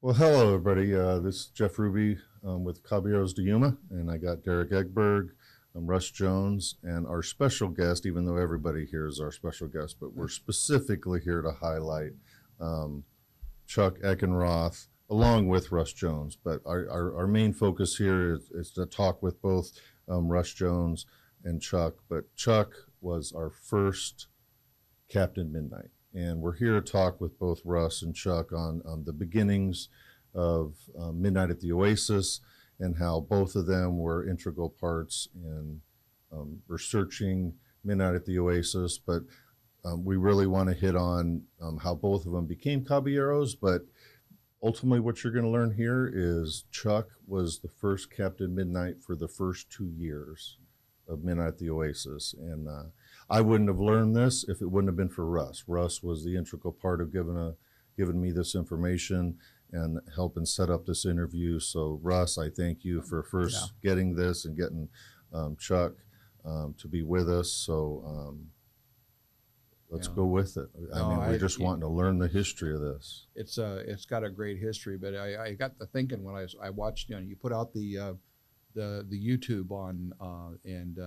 Well, hello, everybody. This is Jeff Ruby with Caballeros de Yuma, and I got Derek Egeberg, Russ Jones, and our special guest, even though everybody here is our special guest, but we're specifically here to highlight Chuck Eckenroth, along with Russ Jones. But our main focus here is to talk with both Russ Jones and Chuck. But Chuck was our first Captain Midnight. And we're here to talk with both Russ and Chuck on the beginnings of Midnight at the Oasis and how both of them were integral parts in researching Midnight at the Oasis. But we really want to hit on how both of them became Caballeros. But ultimately what you're going to learn here is Chuck was the first Captain Midnight for the first 2 years of Midnight at the Oasis. And I wouldn't have learned this if it wouldn't have been for Russ. Russ was the integral part of giving me this information and helping set up this interview. So Russ, I thank you for first getting this and getting Chuck to be with us. So let's go with it. I mean, we're just wanting to learn the history of this. It's got a great history, but I got to thinking when I watched, you put out the YouTube on and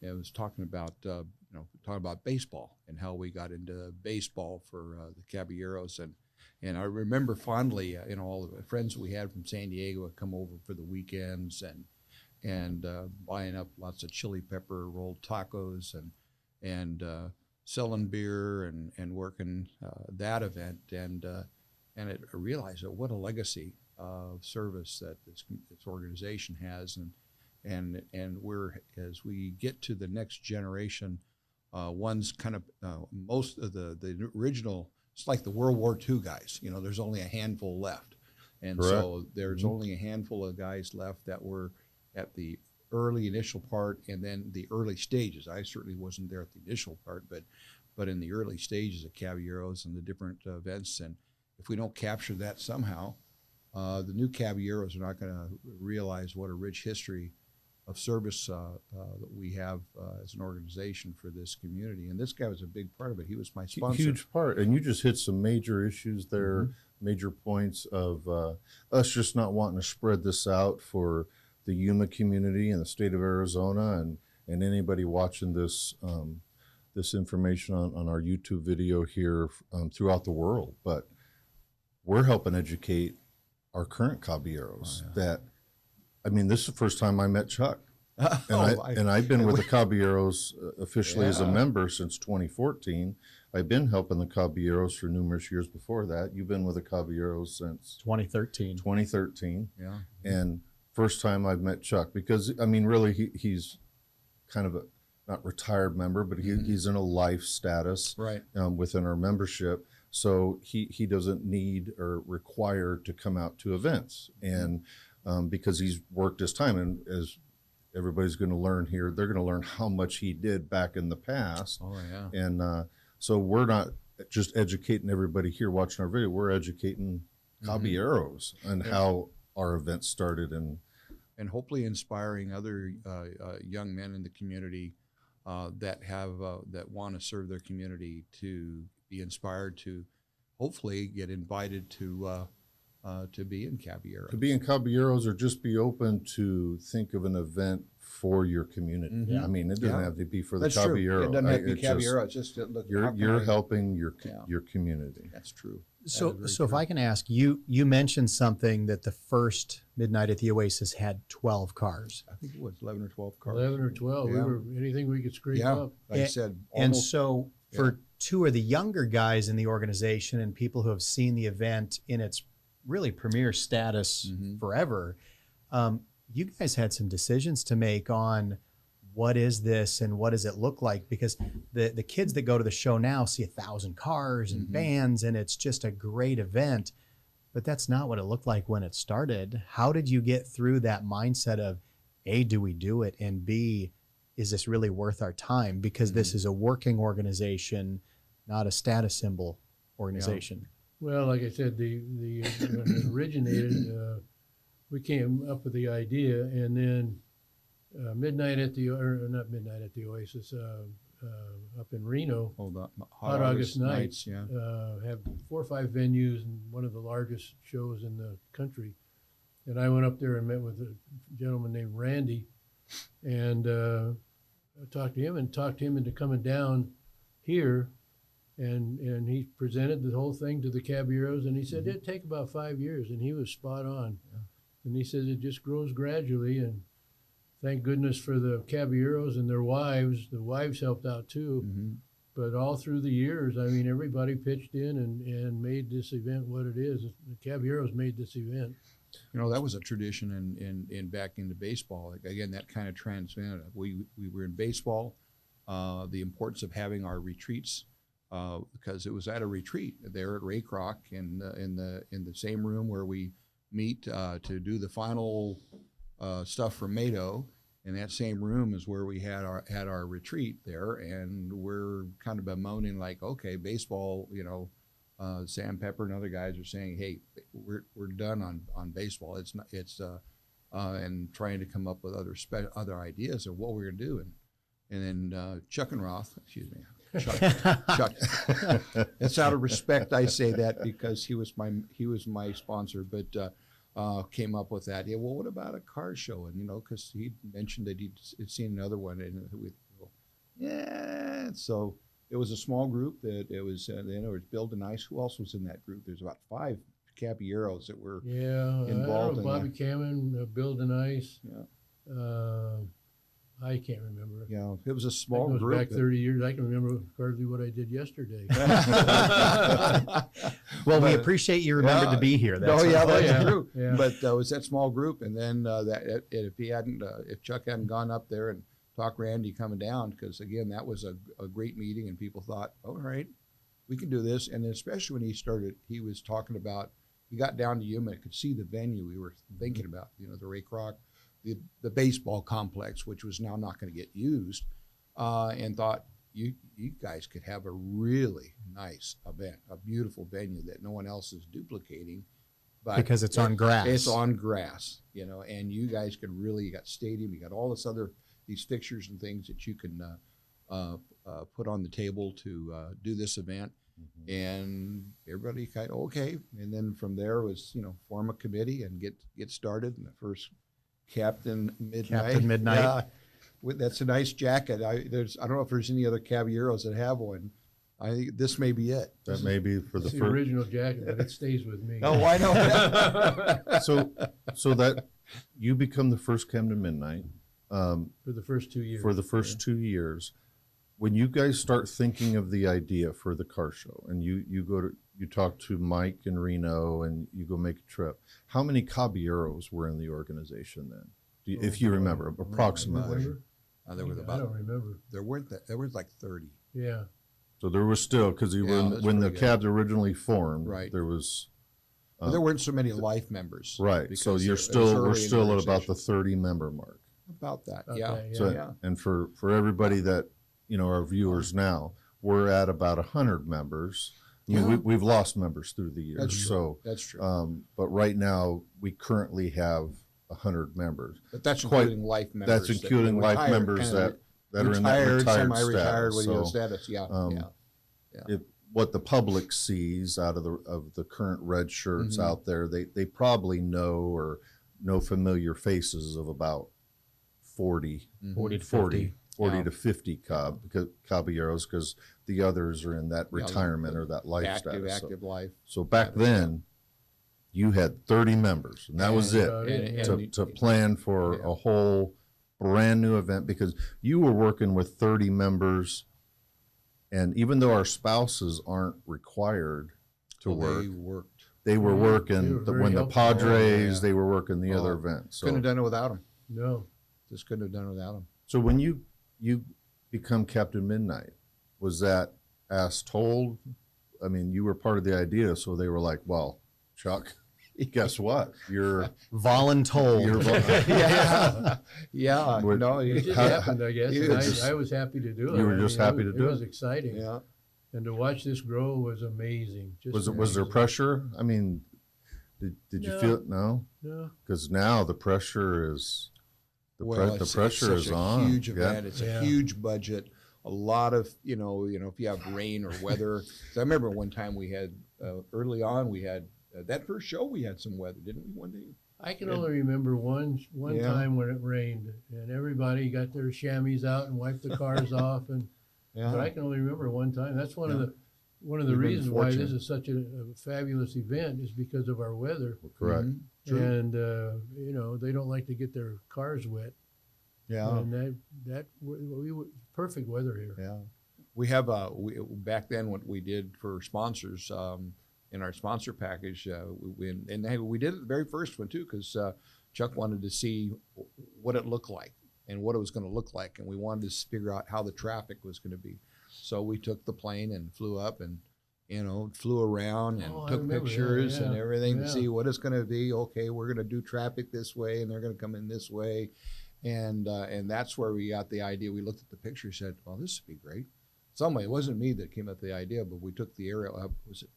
it was talking about baseball and how we got into baseball for the Caballeros, and I remember fondly, all the friends we had from San Diego would come over for the weekends and buying up lots of chili pepper rolled tacos and selling beer and working that event, and I realized that what a legacy of service that this organization has, and we're, as we get to the next generation, one's kind of most of the original. It's like the World War II guys. There's only a handful left, and Correct. So there's only a handful of guys left that were at the early initial part, and then the early stages. I certainly wasn't there at the initial part, but in the early stages of Caballeros and the different events, and if we don't capture that somehow, the new Caballeros are not going to realize what a rich history of service that we have as an organization for this community. And this guy was a big part of it. He was my sponsor. Huge part. And you just hit some major issues there, major points of us just not wanting to spread this out for the Yuma community and the state of Arizona and anybody watching this this information on our YouTube video here throughout the world. But we're helping educate our current Caballeros that, I mean, this is the first time I met Chuck. And I've been with the Caballeros officially as a member since 2014. I've been helping the Caballeros for numerous years before that. You've been with the Caballeros since 2013. 2013. Yeah. And first time I've met Chuck, because, I mean, really, he's kind of a, not retired member, but he's in a life status within our membership. So he doesn't need or require to come out to events. And because he's worked his time, and as everybody's going to learn here, they're going to learn how much he did back in the past. Oh, yeah. And so we're not just educating everybody here watching our video, we're educating Caballeros on how our events started. And hopefully inspiring other young men in the community that want to serve their community to be inspired to hopefully get invited to be in Caballeros. To be in Caballeros, or just be open to think of an event for your community. I mean, it doesn't have to be for the Caballero. It doesn't have to be Caballero. Just look. You're helping your community. That's true. So if I can ask, you mentioned something that the first Midnight at the Oasis had 12 cars. I think it was 11 or 12 cars. 11 or 12. We were anything we could scrape up. Like I said, and so for two of the younger guys in the organization and people who have seen the event in its really premier status forever, you guys had some decisions to make on what is this and what does it look like? Because the kids that go to the show now see 1,000 cars and bands, and it's just a great event. But that's not what it looked like when it started. How did you get through that mindset of, A, do we do it? And B, is this really worth our time? Because this is a working organization, not a status symbol organization. Well, like I said, when it originated, we came up with the idea, and then not Midnight at the Oasis, up in Reno. Hold on. Hot August Nights. Yeah. Have 4 or 5 venues and one of the largest shows in the country. And I went up there and met with a gentleman named Randy, and I talked to him into coming down here, and he presented the whole thing to the Caballeros, and he said it'd take about 5 years, and he was spot on. Yeah. And he says it just grows gradually, and thank goodness for the Caballeros and their wives. The wives helped out too. Mm-hmm. But all through the years, I mean, everybody pitched in and made this event what it is. The Caballeros made this event. You know, that was a tradition in back into baseball. Like, again, that kind of transcended. We were in baseball, the importance of having our retreats, because it was at a retreat there at Ray Kroc in the same room where we meet to do the final stuff for Mado. In that same room is where we had our retreat there, and we're kind of bemoaning like, okay, baseball, you know. Sam Pepper and other guys are saying, "Hey, we're done on baseball. And trying to come up with other ideas of what we're gonna do." And then Eckenroth, excuse me, Chuck. It's out of respect I say that because he was my sponsor, but came up with that. Yeah, well, what about a car show? And because he mentioned that he'd seen another one, and so. It was a small group that it was Bill DeNice. Who else was in that group? There's about 5 Caballeros that were involved. Bobby Cameron, Bill DeNice. Yeah. I can't remember. Yeah, it was a small goes group. Back 30 years. I can remember hardly what I did yesterday. Well, we appreciate you remembered to be here. That's true. Yeah. But it was that small group, and then if Chuck hadn't gone up there and talk Randy coming down, because again, that was a great meeting, and people thought, all right, we can do this. And then especially when he was talking about, he got down to Yuma and could see the venue we were thinking about, the Ray Kroc, the baseball complex, which was now not going to get used, and thought you guys could have a really nice event, a beautiful venue that no one else is duplicating. But because it's on grass. It's on grass, and you guys could really, you got stadium, you got all these fixtures and things that you can put on the table to do this event. Mm-hmm. And everybody kind of, okay. And then from there was, form a committee and get started. And the first Captain Midnight. Yeah, that's a nice jacket. I don't know if there's any other Caballeros that have one. I think this may be it. That may be for the original jacket, but it stays with me. Oh, I know. So that you become the first Captain Midnight. For the first 2 years. For the first 2 years, when you guys start thinking of the idea for the car show, and you talk to Mike in Reno, and you go make a trip, how many Caballeros were in the organization then, if you remember approximately? I don't remember. There was like 30. Yeah. So there was still, because when the cabs originally formed, right. There was. There weren't so many life members. Right. So we're still at about the 30 member mark. About that, okay, yeah. So, and for everybody that our viewers now, we're at about 100 members. I mean, we've lost members through the years. That's true. So that's true. But right now we currently have 100 members. But that's including life members. That's including life members that are in that retired semi-retired status. status. Yeah, If what the public sees out of the current red shirts Mm-hmm. out there, they probably know familiar faces of about 40 to 50 Caballeros, because the others are in that retirement or that life status. Active life. So back then, you had 30 members, and that was it to plan for a whole brand new event, because you were working with 30 members, and even though our spouses aren't required to work, they were working when the Padres, they were working the other events. So couldn't have done it without them. No. Just couldn't have done it without them. So when you become Captain Midnight, was that asked told? I mean, you were part of the idea, so they were like, well, Chuck, guess what? You're voluntold. Yeah. No, it just happened, I guess. And I was happy to do it. You were just happy to do it. It was exciting. Yeah. And to watch this grow was amazing. Was there pressure? I mean, did you feel it? No? No. Because now the pressure is... The pressure is on. Huge event. It's a huge budget. a lot of, if you have rain or weather. So I remember one time we had, early on, we had, that first show we had some weather, didn't we, one day? I can only remember one Yeah. time when it rained, and everybody got their chamois out and wiped the cars off, but I can only remember one time. That's one of the We've been reasons why this fortunate. is such a fabulous event is because of our weather. Correct. Mhm. True. And they don't like to get their cars wet. Yeah. And we perfect weather here. Yeah, we have back then what we did for sponsors in our sponsor package. We did it the very first one too because Chuck wanted to see what it looked like and what it was going to look like, and we wanted to figure out how the traffic was going to be. So we took the plane and flew up and flew around and I took remember that, pictures and yeah, everything to yeah. see what it's going to be. Okay, we're going to do traffic this way, and they're going to come in this way. And that's where we got the idea. We looked at the picture, said, "Well, this would be great." Somebody, it wasn't me that came up with the idea, but we took the aerial up. Was it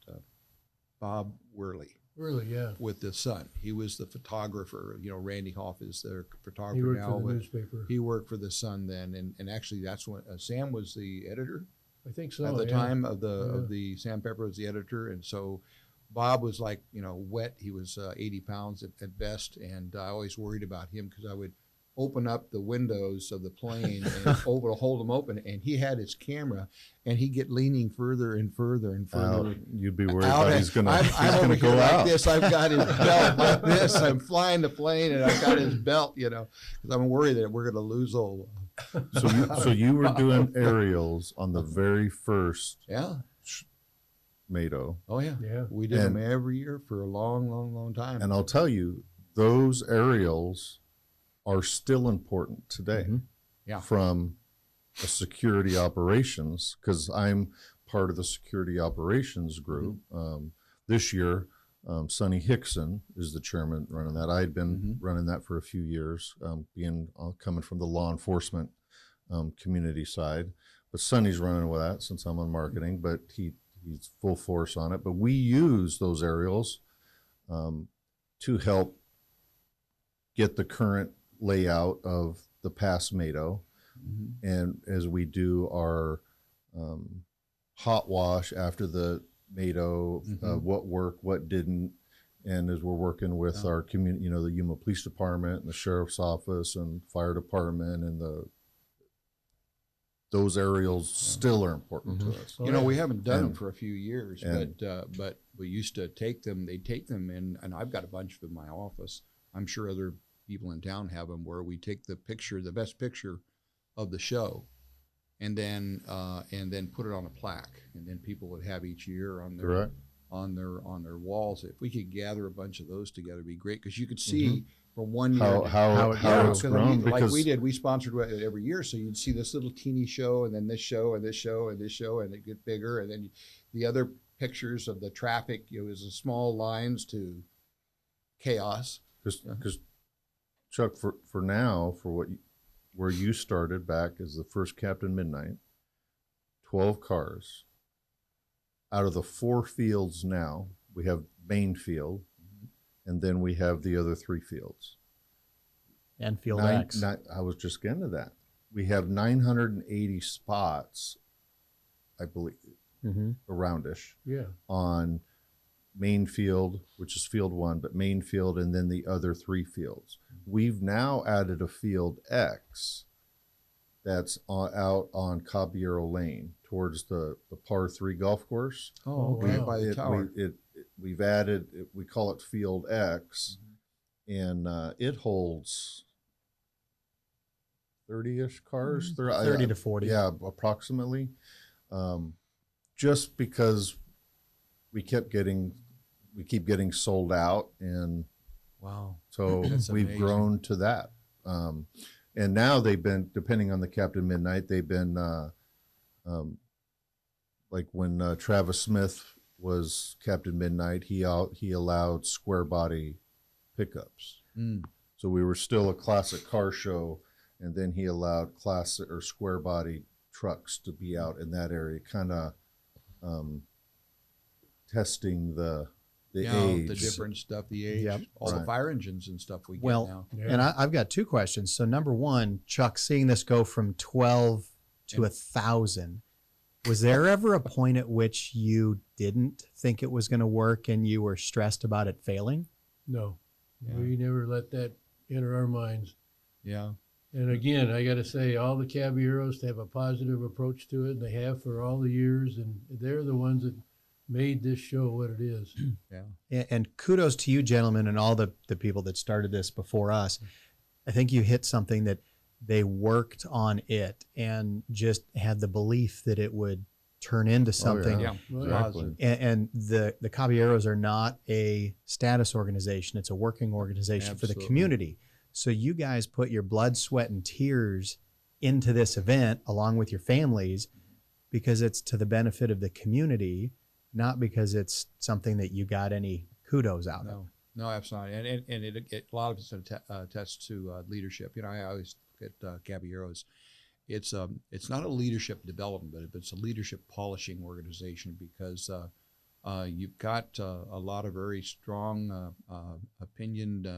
Bob Worley Really, yeah. with the Sun? He was the photographer. Randy Hoff is their photographer He worked now. for the but newspaper. he worked for the Sun then, and actually that's when Sam was the editor I think so. at the yeah. time of the Sam Pepper was the editor, and so Bob was like wet. He was 80 pounds at best, and I always worried about him because I would open up the windows of the plane and hold them open, and he had his camera, and he'd get leaning further and further and further. You'd be worried out about at- he's gonna I'm over go here out. like this. I've got his belt like this. I'm flying the plane, and I've got his belt, because I'm worried that we're going to lose all. So you were doing aerials on the very first Yeah. Mado, Oh yeah. Yeah. We did And- them every year for a long, long, long time. and I'll tell you, those aerials are still important today. Mhm. Yeah. From a security operations, because I'm part of the security operations group. This year, Sonny Hickson is the chairman running that. I had been running that for a few years, coming from the law enforcement community side. But Sonny's running with that since I'm on marketing, but he's full force on it. But we use those aerials to help get the current layout of the past Mado. And as we do our hot wash after the Mado, what worked, what didn't, and as we're working with our community, the Yuma Police Department and the Sheriff's Office and Fire Department, and those aerials still are important to us. we haven't done them And- for a few years, and- but we used to take them. They take them in, and I've got a bunch of them in my office. I'm sure other people in town have them, where we take the best picture of the show, and then put it on a plaque, and then people would have each year on their Correct. on their walls. If we could gather a bunch of those together, it'd be great, because you could see from one year How to- how Yeah, it's 'cause grown, like because we did, we sponsored it every year, so you'd see this little teeny show, and then this show, and this show, and this show, and it get bigger, and then the other pictures of the traffic, it was the small lines to chaos. because Chuck, for now, where you started back as the first Captain Midnight, 12 cars. Out of the 4 fields now, we have main field, and then we have the other 3 fields. And Field X. I was just getting to that. We have 980 spots, I believe, aroundish, Yeah. on main field, which is field 1, but main field, and then the other 3 fields. We've now added a field X that's out on Caballero Lane towards the par 3 golf course. Oh, okay, by the tower. We've added, we call it field X, and it holds 30-ish cars. 30 to 40. Yeah, approximately. Just because we keep getting sold out, and Wow. so That's we've amazing. grown to that. And now they've been, depending on the Captain Midnight, they've been like when Travis Smith was Captain Midnight, he allowed square body pickups. So we were still a classic car show, and then he allowed classic or square body trucks to be out in that area, kind of testing the age. The different stuff, the age, Yep. all the Right. fire engines and stuff we get Well, now. Yeah. and I've got 2 questions. So number one, Chuck, seeing this go from 12 to 1,000. Was there ever a point at which you didn't think it was going to work and you were stressed about it failing? No, Yeah. we never let that enter our minds. Yeah. And again, I got to say, all the Caballeros have a positive approach to it, and they have for all the years, and they're the ones that made this show what it is. Yeah. And kudos to you, gentlemen, and all the people that started this before us. I think you hit something that they worked on it and just had the belief that it would turn into something. Yeah. Exactly. And the Caballeros are not a status organization. It's a working organization for Absolutely. the community. So you guys put your blood, sweat, and tears into this event along with your families because it's to the benefit of the community, not because it's something that you got any kudos out of. No, absolutely. And it a lot of it attests to leadership. You know, I always look at Caballeros. It's not a leadership development, but it's a leadership polishing organization because you've got a lot of very strong, opinioned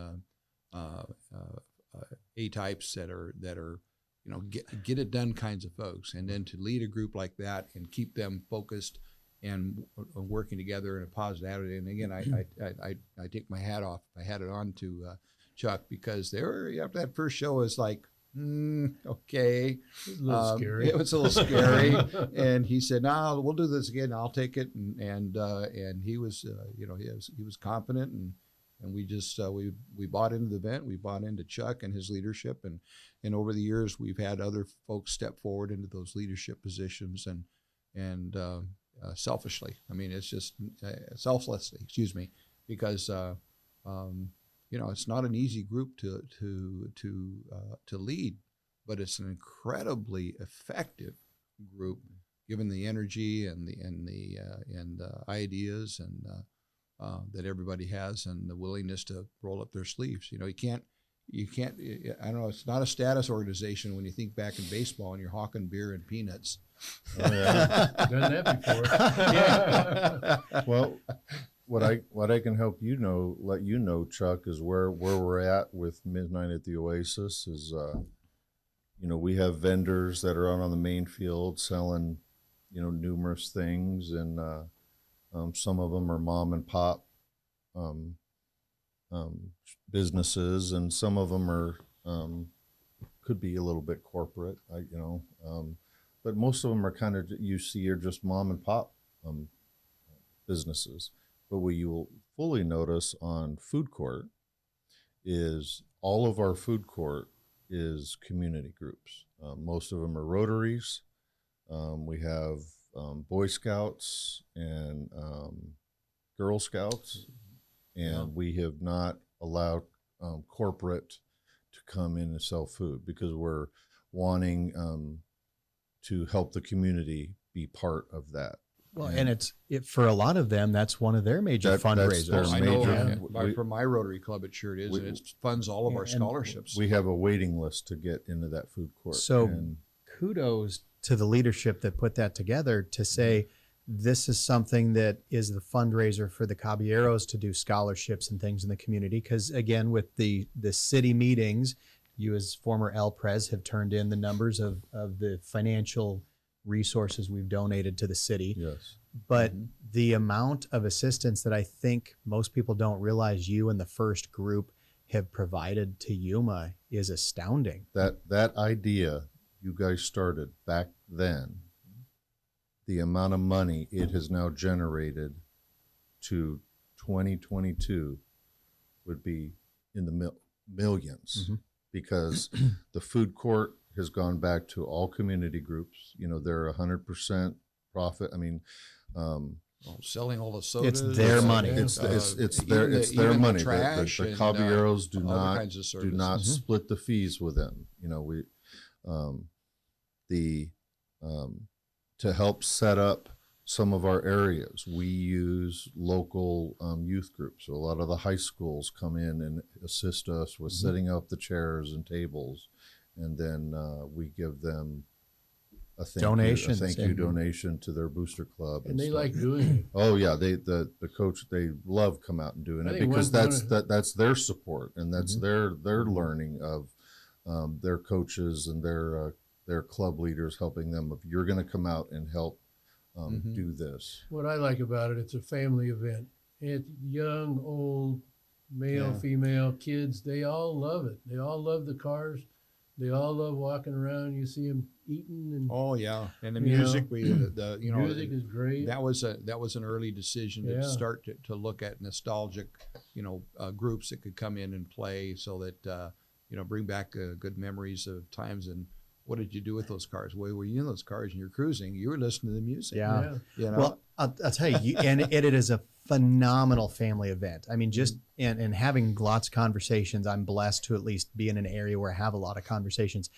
A-types that are you know get it done kinds of folks, and then to lead a group like that and keep them focused and working together in a positive attitude. And again, I take my hat off. I had it on to Chuck because they were after that first show was like. Okay. It's a little scary. It was a little scary, and he said, "No, we'll do this again. I'll take it." And he was, you know, he was confident, and we just we bought into the event. We bought into Chuck and his leadership, and over the years we've had other folks step forward into those leadership positions, and selfishly. I mean, it's just selflessly. Excuse me, because. You know, it's not an easy group to lead, but it's an incredibly effective group, given the energy and the ideas and that everybody has, and the willingness to roll up their sleeves. You know, you can't. I don't know. It's not a status organization when you think back in baseball and you're hawking beer and peanuts. Oh, yeah. Done that before. Well, what I can help you know, let you know, Chuck, is where we're at with Midnight at the Oasis is, you know, we have vendors that are out on the main field selling, you know, numerous things, and some of them are mom and pop businesses, and some of them are could be a little bit corporate, you know, but most of them are kind of you see are just mom and pop businesses. But what you will fully notice on food court is all of our food court is community groups. Most of them are Rotaries. We have Boy Scouts and Girl Scouts, and we have not allowed corporate to come in and sell food because we're wanting to help the community be part of that. Well, and for a lot of them, that's one of their major fundraisers. That's I their know major. for my Rotary Club, it sure is, and it funds all of our scholarships. We have a waiting list to get into that food court. So and kudos to the leadership that put that together to say this is something that is the fundraiser for the Caballeros to do scholarships and things in the community. Because again, with the city meetings, you as former LPres have turned in the numbers of the financial resources we've donated to the city. yes, But the amount of assistance that I think most people don't realize you and the first group have provided to Yuma is astounding. that idea you guys started back then, the amount of money it has now generated to 2022 would be in the millions, because the food court has gone back to all community groups. You know, they're 100% profit. I mean, Selling all the sodas. It's their money. it's their even money. trash The and, Caballeros do other not kinds of do services. not split the fees with them. You know, we to help set up some of our areas, we use local youth groups. So a lot of the high schools come in and assist us with setting up the chairs and tables, and then we give them a thank you donation to their booster club, And they stuff. like doing it. Oh yeah, the coach, they love come out and doing I it think because one- that's their support, and that's their learning of their coaches and their their club leaders, helping them. If you're going to come out and help do this. What I like about it, it's a family event. It's young, old, male, female, kids. They all love it. They all love the cars. They all love walking around. You see them eating and Oh yeah, and the You music, know, the music is great. that was an early decision to Yeah. start to look at nostalgic, groups that could come in and play, so that bring back good memories of times. And what did you do with those cars? Well, were you in those cars and you're cruising? You were listening to the music. Yeah. You know? Well, I'll tell you, and it is a phenomenal family event. I mean, just and having lots of conversations. I'm blessed to at least be in an area where I have a lot of conversations.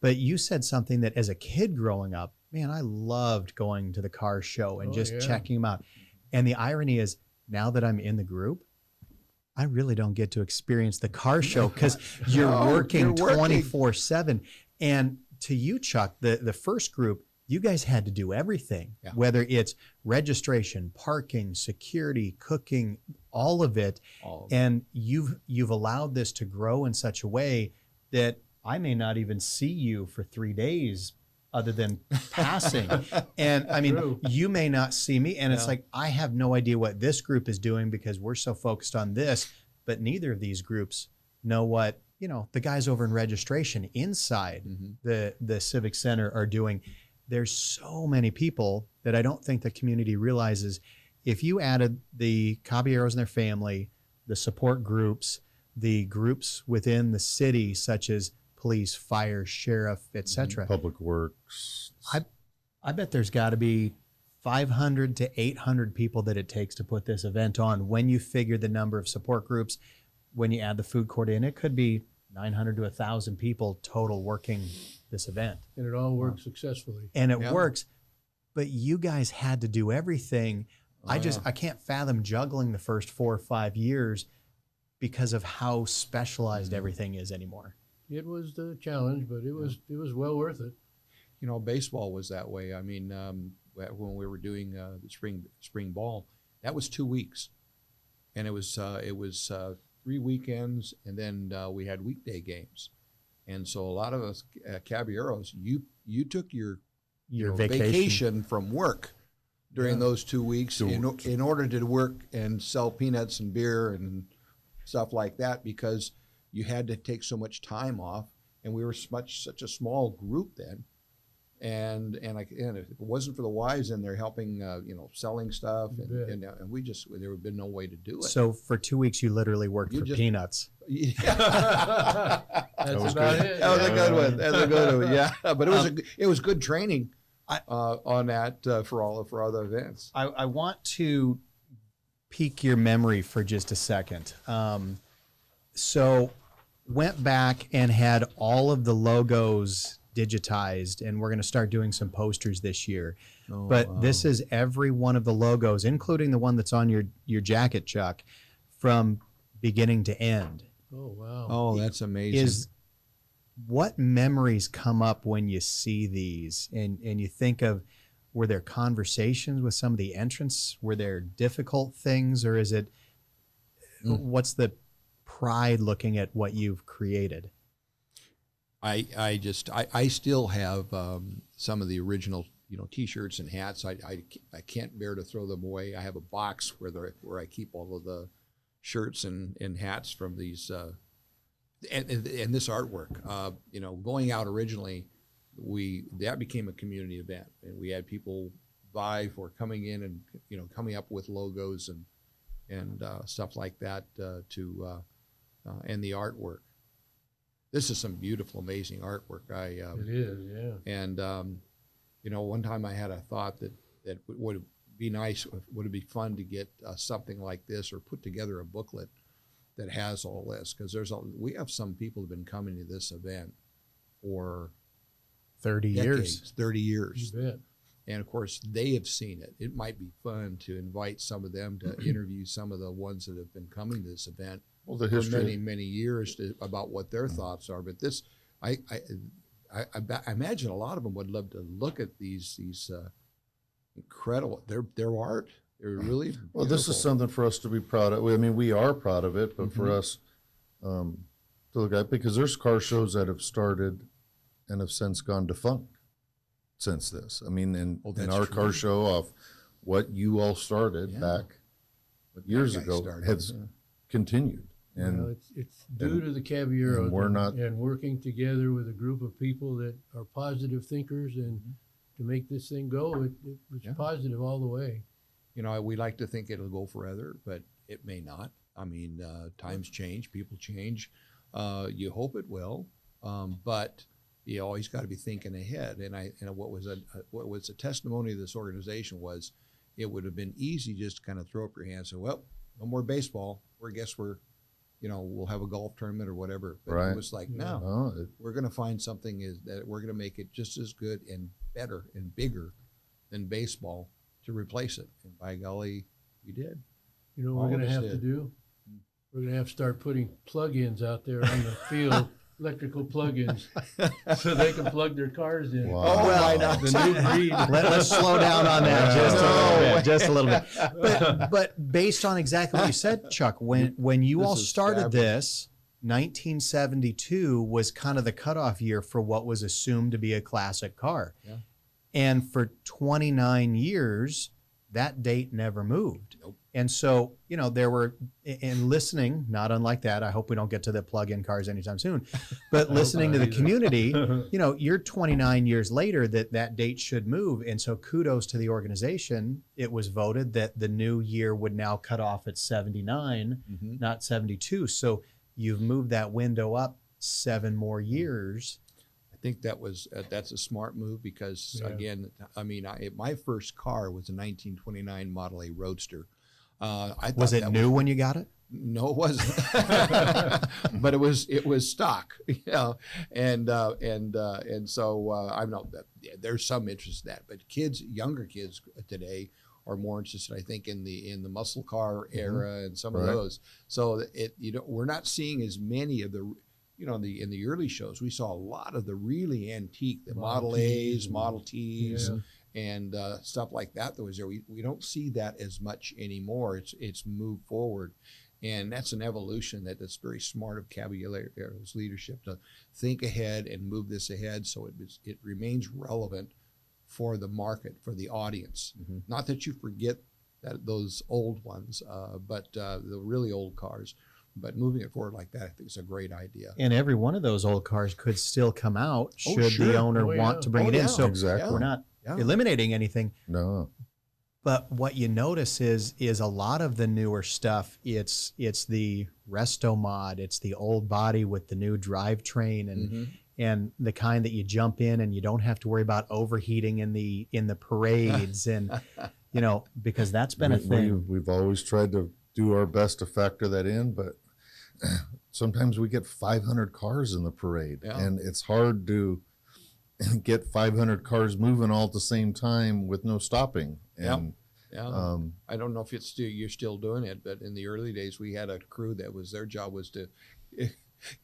But you said something that as a kid growing up, man, I loved going to the car show and just checking them out. And the irony is, now that I'm in the group, I really don't get to experience the car show because you're working 24/7. And to you, Chuck, the first group, you guys had to do everything, whether it's registration, parking, security, cooking, all of it. And you've allowed this to grow in such a way that I may not even see you for 3 days other than passing. And I mean, you may not see me. And it's like, I have no idea what this group is doing because we're so focused on this, but neither of these groups know what, the guys over in registration inside the Civic Center are doing. There's so many people that I don't think the community realizes. If you added the Caballeros and their family, the support groups, the groups within the city, such as police, fire, sheriff, etc., Public Works. I bet there's got to be 500 to 800 people that it takes to put this event on. When you figure the number of support groups, when you add the food court in, it could be 900 to 1,000 people total working this event. And it all works successfully. And it works. But you guys had to do everything. I can't fathom juggling the first 4 or 5 years because of how specialized everything is anymore. It was the challenge, but it was well worth it. Baseball was that way. I mean, when we were doing the spring ball, that was 2 weeks, and it was 3 weekends, and then we had weekday games. And so a lot of us Caballeros, you took your vacation from work during those 2 weeks in order to work and sell peanuts and beer and stuff like that, because you had to take so much time off, and we were such a small group then. And if it wasn't for the wives in there helping, selling stuff, and we just, there would have been no way to do it. So for 2 weeks, you literally worked for peanuts. That's about it. That was a good one. That's a good one. Yeah, but it was good training on that for other events. I want to pique your memory for just a second. So went back and had all of the logos digitized, and we're going to start doing some posters this year. This is every one of the logos, including the one that's on your jacket, Chuck, from beginning to end. Oh, wow. Oh, that's amazing. What memories come up when you see these and you think of, were there conversations with some of the entrants? Were there difficult things, or is it, what's the pride looking at what you've created? I still have some of the original, T-shirts and hats. I can't bear to throw them away. I have a box where I keep all of the shirts and hats from these and this artwork. Going out originally, that became a community event, and we had people vie for coming in and coming up with logos and stuff like that and the artwork. This is some beautiful, amazing artwork. It is, yeah. And one time I had a thought that would be nice. Would it be fun to get something like this, or put together a booklet that has all this? Because we have some people who've been coming to this event for 30 years. 30 years. You bet. And of course, they have seen it. It might be fun to invite some of them to interview some of the ones that have been coming to this event The for history. many, many years about what their thoughts are. But this, I imagine a lot of them would love to look at these incredible, their art. They're really Well, this is beautiful. something for us to be proud of. I mean, we are proud of it, but for us to look at, because there's car shows that have started and have since gone defunct since this. I mean, and that's our true. car show off what you all started Yeah. back What years that guy ago started, has yeah. continued. And Well, it's due to the Caballeros and we're not- and working together with a group of people that are positive thinkers, and to make this thing go, it was Yeah. positive all the way. You know, we like to think it'll go forever, but it may not. I mean, times change, people change. You hope it will, but you always got to be thinking ahead. And what was a testimony of this organization was, it would have been easy just to kind of throw up your hands and say, well, no more baseball. We'll have a golf tournament or whatever. But Right. it was like, no, oh, we're going to find something that we're going to make it just as good and better and bigger than baseball to replace it. And by golly, we did. You know what All we're of going to us have to did. do? We're going to have to start putting plug-ins out there on the field, electrical plug-ins, so they can plug their cars in. Wow. Oh, why not? The new breed. Let's slow down on that just a little No. bit, just a little bit. But based on exactly what you said, Chuck, when you This all is started fabulous. this, 1972 was kind of the cutoff year for what was assumed to be a classic car. Yeah. And for 29 years, that date never moved. Nope. And so, there were, in listening, not unlike that, I hope we don't get to the plug-in cars anytime soon, but listening to the community, you're 29 years later that date should move. And so kudos to the organization. It was voted that the new year would now cut off at 79, Mhm. not 72. So you've moved that window up 7 more years. I think that's a smart move because, Yeah. again, I mean, my first car was a 1929 Model A Roadster. I Was thought it that new when you got it? No, it wasn't. But it was stock, and so I know that there's some interest in that. But younger kids today are more interested, I think, in the muscle car era and some of Right. those. So we're not seeing as many of the. In the early shows, we saw a lot of the really antique, the Model A's, Ts. Model T's, Yeah. and stuff like that was there. We don't see that as much anymore. It's moved forward, and that's an evolution that's very smart of Caballero's leadership to think ahead and move this ahead so it remains relevant for the market, for the audience. Mhm. Not that you forget those old ones, but the really old cars. But moving it forward like that, I think is a great idea. And every one of those old cars could still come out Oh, should sure. the owner Oh, yeah. want to bring Oh, it in. yeah. So exactly. we're not Yeah. eliminating anything. No. But what you notice is a lot of the newer stuff. It's the resto mod. It's the old body with the new drivetrain and the kind that you jump in and you don't have to worry about overheating in the parades and because that's been a thing. We've always tried to do our best to factor that in, but sometimes we get 500 cars in the parade, Yeah. and it's hard to get 500 cars moving all at the same time with no stopping. And Yeah. I don't know if you're still doing it, but in the early days, we had a crew their job was to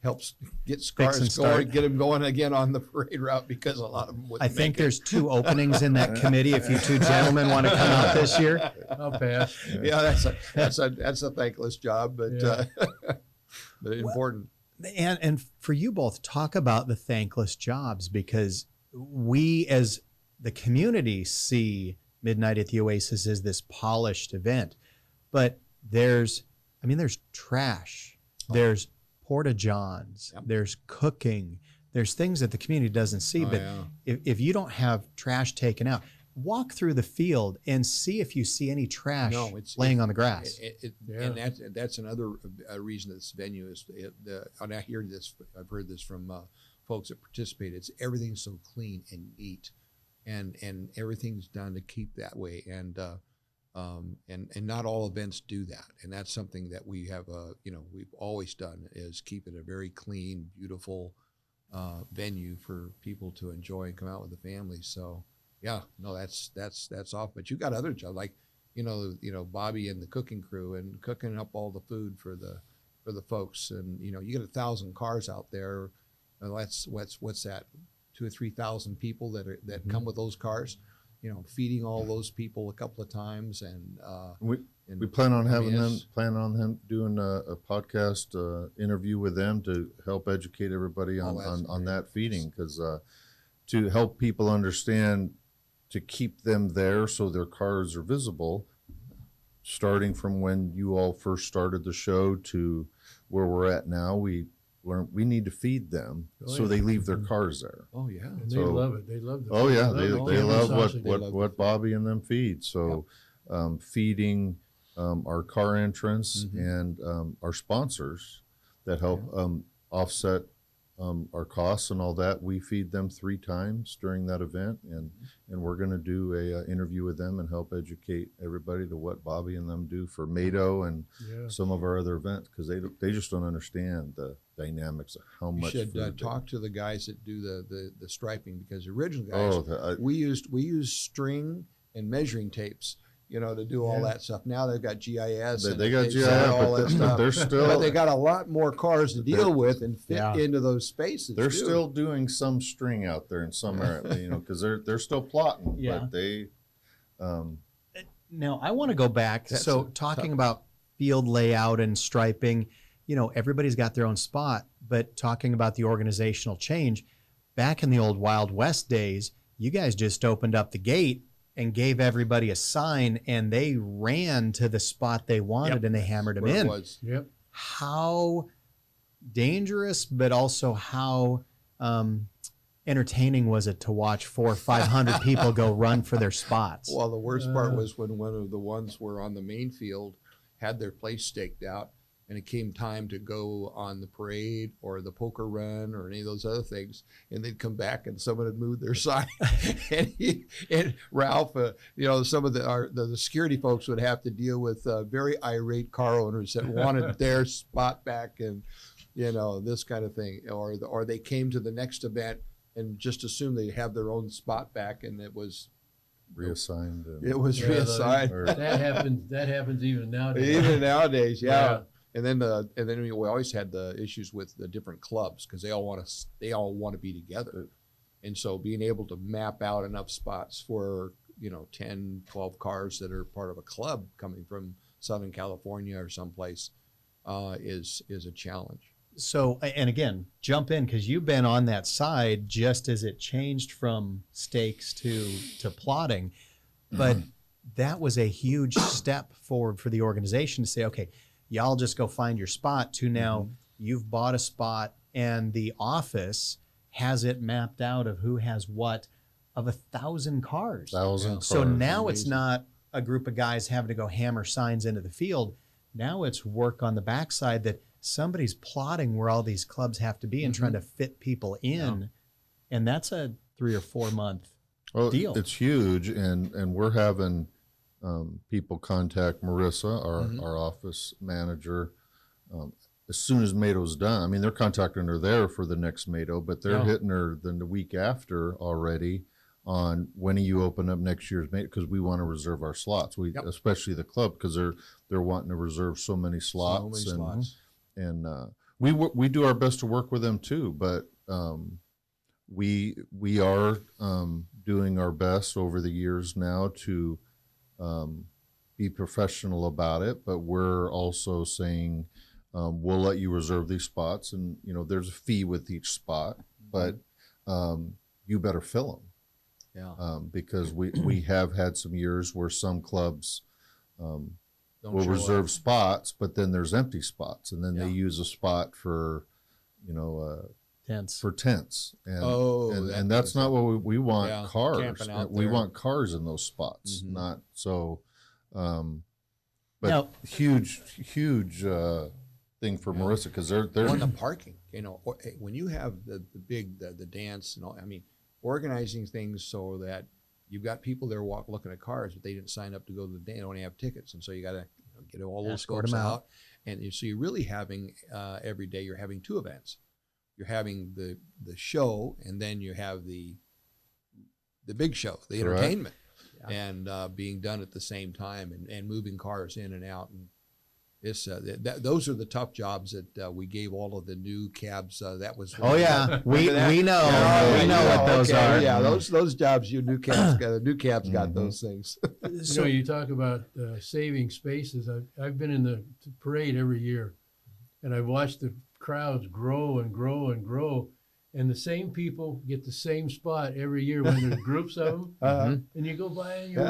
help get and cars start. going, get them going again on the parade route because a lot of them I wouldn't think make it. there's 2 openings in that committee. If you 2 gentlemen want to come out this year, I'll pass. Yeah, that's a thankless job, but Yeah. but important. and for you both, talk about the thankless jobs, because we as the community see Midnight at the Oasis as this polished event, but there's trash, there's porta johns, Yep. there's cooking, there's things that the community doesn't see. Oh, But yeah. if you don't have trash taken out, walk through the field and see if you see any trash No, laying on the grass. Yeah. And that's another reason this venue is. And I've heard this from folks that participate. It's everything's so clean and neat, and everything's done to keep that way. And not all events do that. And that's something that we have. We've always done is keep it a very clean, beautiful venue for people to enjoy and come out with the family. So. Yeah, no, that's off. But you got other jobs like, Bobby and the cooking crew and cooking up all the food for the folks. And you get 1,000 cars out there. That's what's that? 2,000 or 3,000 people that come with those cars. feeding all those people a couple of times, and we plan on having them it's- doing a podcast interview with them to help educate everybody on that's on great. that feeding, because to help people understand, to keep them there so their cars are visible, starting from when you all first started the show to where we're at now. We need to feed them so they leave their cars there. Oh yeah, And they So- love it. They love the Oh food. yeah, love they the they ham and love sausage. what Bobby and them feed. So feeding our car entrance and our sponsors that help offset our costs and all that, we feed them 3 times during that event, and we're going to do a interview with them and help educate everybody to what Bobby and them do for Mado and Yeah. some of our other events, because they just don't understand the dynamics of how you much should food they- talk to the guys that do the striping, because the original Oh, guys we used string and measuring tapes, to do all Yeah. that stuff. Now they've got GIS. and they got tapes GIS, and all but that stuff. they're still But they got a lot more cars to deal with and fit Yeah. into those spaces. They're too. still doing some string out there in some area, because they're still plotting, Yeah. but they, Now, I want to go back. That's So, a talking tough- about field layout and striping, everybody's got their own spot, but talking about the organizational change, back in the old Wild West days, you guys just opened up the gate and gave everybody a sign, and they ran to the spot they wanted, and they hammered them Where it in. was. Yep. How dangerous, but also how entertaining was it to watch 400 or 500 people go run for their spots? Well, the worst part was when one of the ones were on the main field had their place staked out, and it came time to go on the parade or the poker run or any of those other things, and they'd come back and someone had moved their sign, and Ralph, some of the security folks would have to deal with very irate car owners that wanted their spot back, and this kind of thing, or they came to the next event and just assumed they'd have their own spot back, and it was reassigned. And, it was Yeah, reassigned. or- That happens. That happens even nowadays. Even nowadays, yeah. Yeah. And then we always had the issues with the different clubs, because they all want to be together, and so being able to map out enough spots for 10, 12 cars that are part of a club coming from Southern California or someplace is a challenge. So, and again, jump in, because you've been on that side just as it changed from stakes to plotting. But that was a huge step forward for the organization to say, okay, y'all just go find your spot, to now you've bought a spot and the office has it mapped out of who has what of 1,000 cars. 1,000 cars. So now it's Amazing. not a group of guys having to go hammer signs into the field. Now it's work on the backside that somebody's plotting where all these clubs have to be and trying to fit people in. And that's a 3 or 4 month deal. It's huge, and we're having people contact Marissa, our office manager, as soon as Mado's done. I mean, they're contacting her there for the next Mado, but they're hitting her then the week after already on when do you open up next year's Mado, because we want to reserve our slots. Especially the club, because they're wanting to reserve so many slots. And we do our best to work with them too, but we are doing our best over the years now to be professional about it, but we're also saying we'll let you reserve these spots, and there's a fee with each spot, but you better fill them, because we have had some years where some clubs will reserve spots, but then there's empty spots, and then they use a spot for Tents. for tents, and that and that's not what we want. Yeah, Cars, camping out we there. want cars in those spots, not so. But Now- huge thing for Marissa, because they're On the parking, when you have the big the dance and all, I mean, organizing things so that you've got people there looking at cars, but they didn't sign up to go to the dance, they don't have tickets, and so you got to get all those Escort folks them out. out, and so you're really having every day you're having 2 events. You're having the show, and then you have the big show, the Correct. entertainment, and being done at the same time, and moving cars in and out, It's those are the tough jobs that we gave all of the new cabs. That was Oh yeah, we know we know what those okay, are. Yeah, those jobs. You new cabs got those things. So you talk about saving spaces. I've been in the parade every year, and I've watched the crowds grow and grow and grow. And the same people get the same spot every year when there's groups of them. And you go by and you're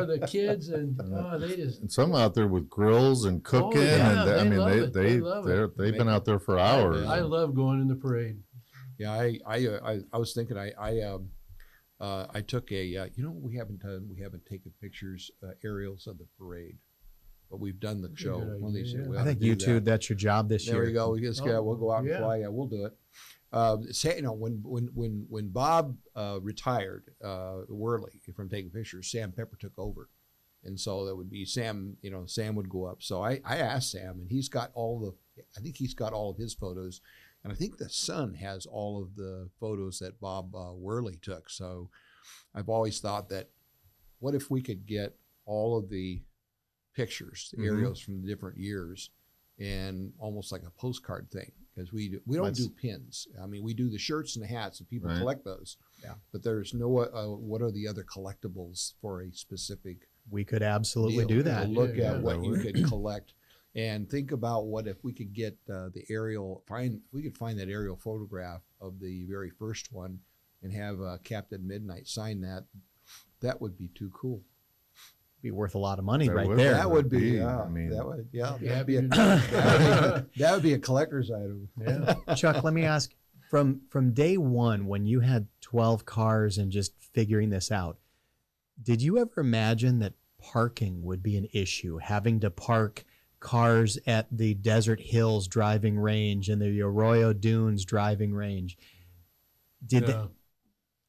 the kids and they just. And some out there with grills and cooking, yeah, and I mean they love it. they've been out there for hours. I love going in the parade. Yeah, I was thinking I took a we haven't taken pictures aerials of the parade. But we've done the show. One of these, I think you two, that's your job this year. There we go. We'll go out and fly. Yeah, we'll do it. Say, when Bob retired, Worley from taking pictures, Sam Pepper took over, and so that would be Sam. Sam would go up. So I asked Sam, and he's got I think he's got all of his photos, and I think the son has all of the photos that Bob Worley took. So I've always thought that, what if we could get all of the pictures, the aerials from the different years, and almost like a postcard thing, because we don't do pins. I mean, we do the shirts and the hats, and people collect those. Yeah, but there's no what are the other collectibles for a specific? We could absolutely do that. Look at what you could collect, and think about what if we could get the aerial. We could find that aerial photograph of the very first one, and have Captain Midnight sign that. That would be too cool. Be worth a lot of money That there. That would be. I mean, that would. Yeah, Yeah, that would be a collector's item. Yeah. Chuck, let me ask, from day one, when you had 12 cars and just figuring this out, did you ever imagine that parking would be an issue, having to park cars at the Desert Hills driving range and the Arroyo Dunes driving range? No.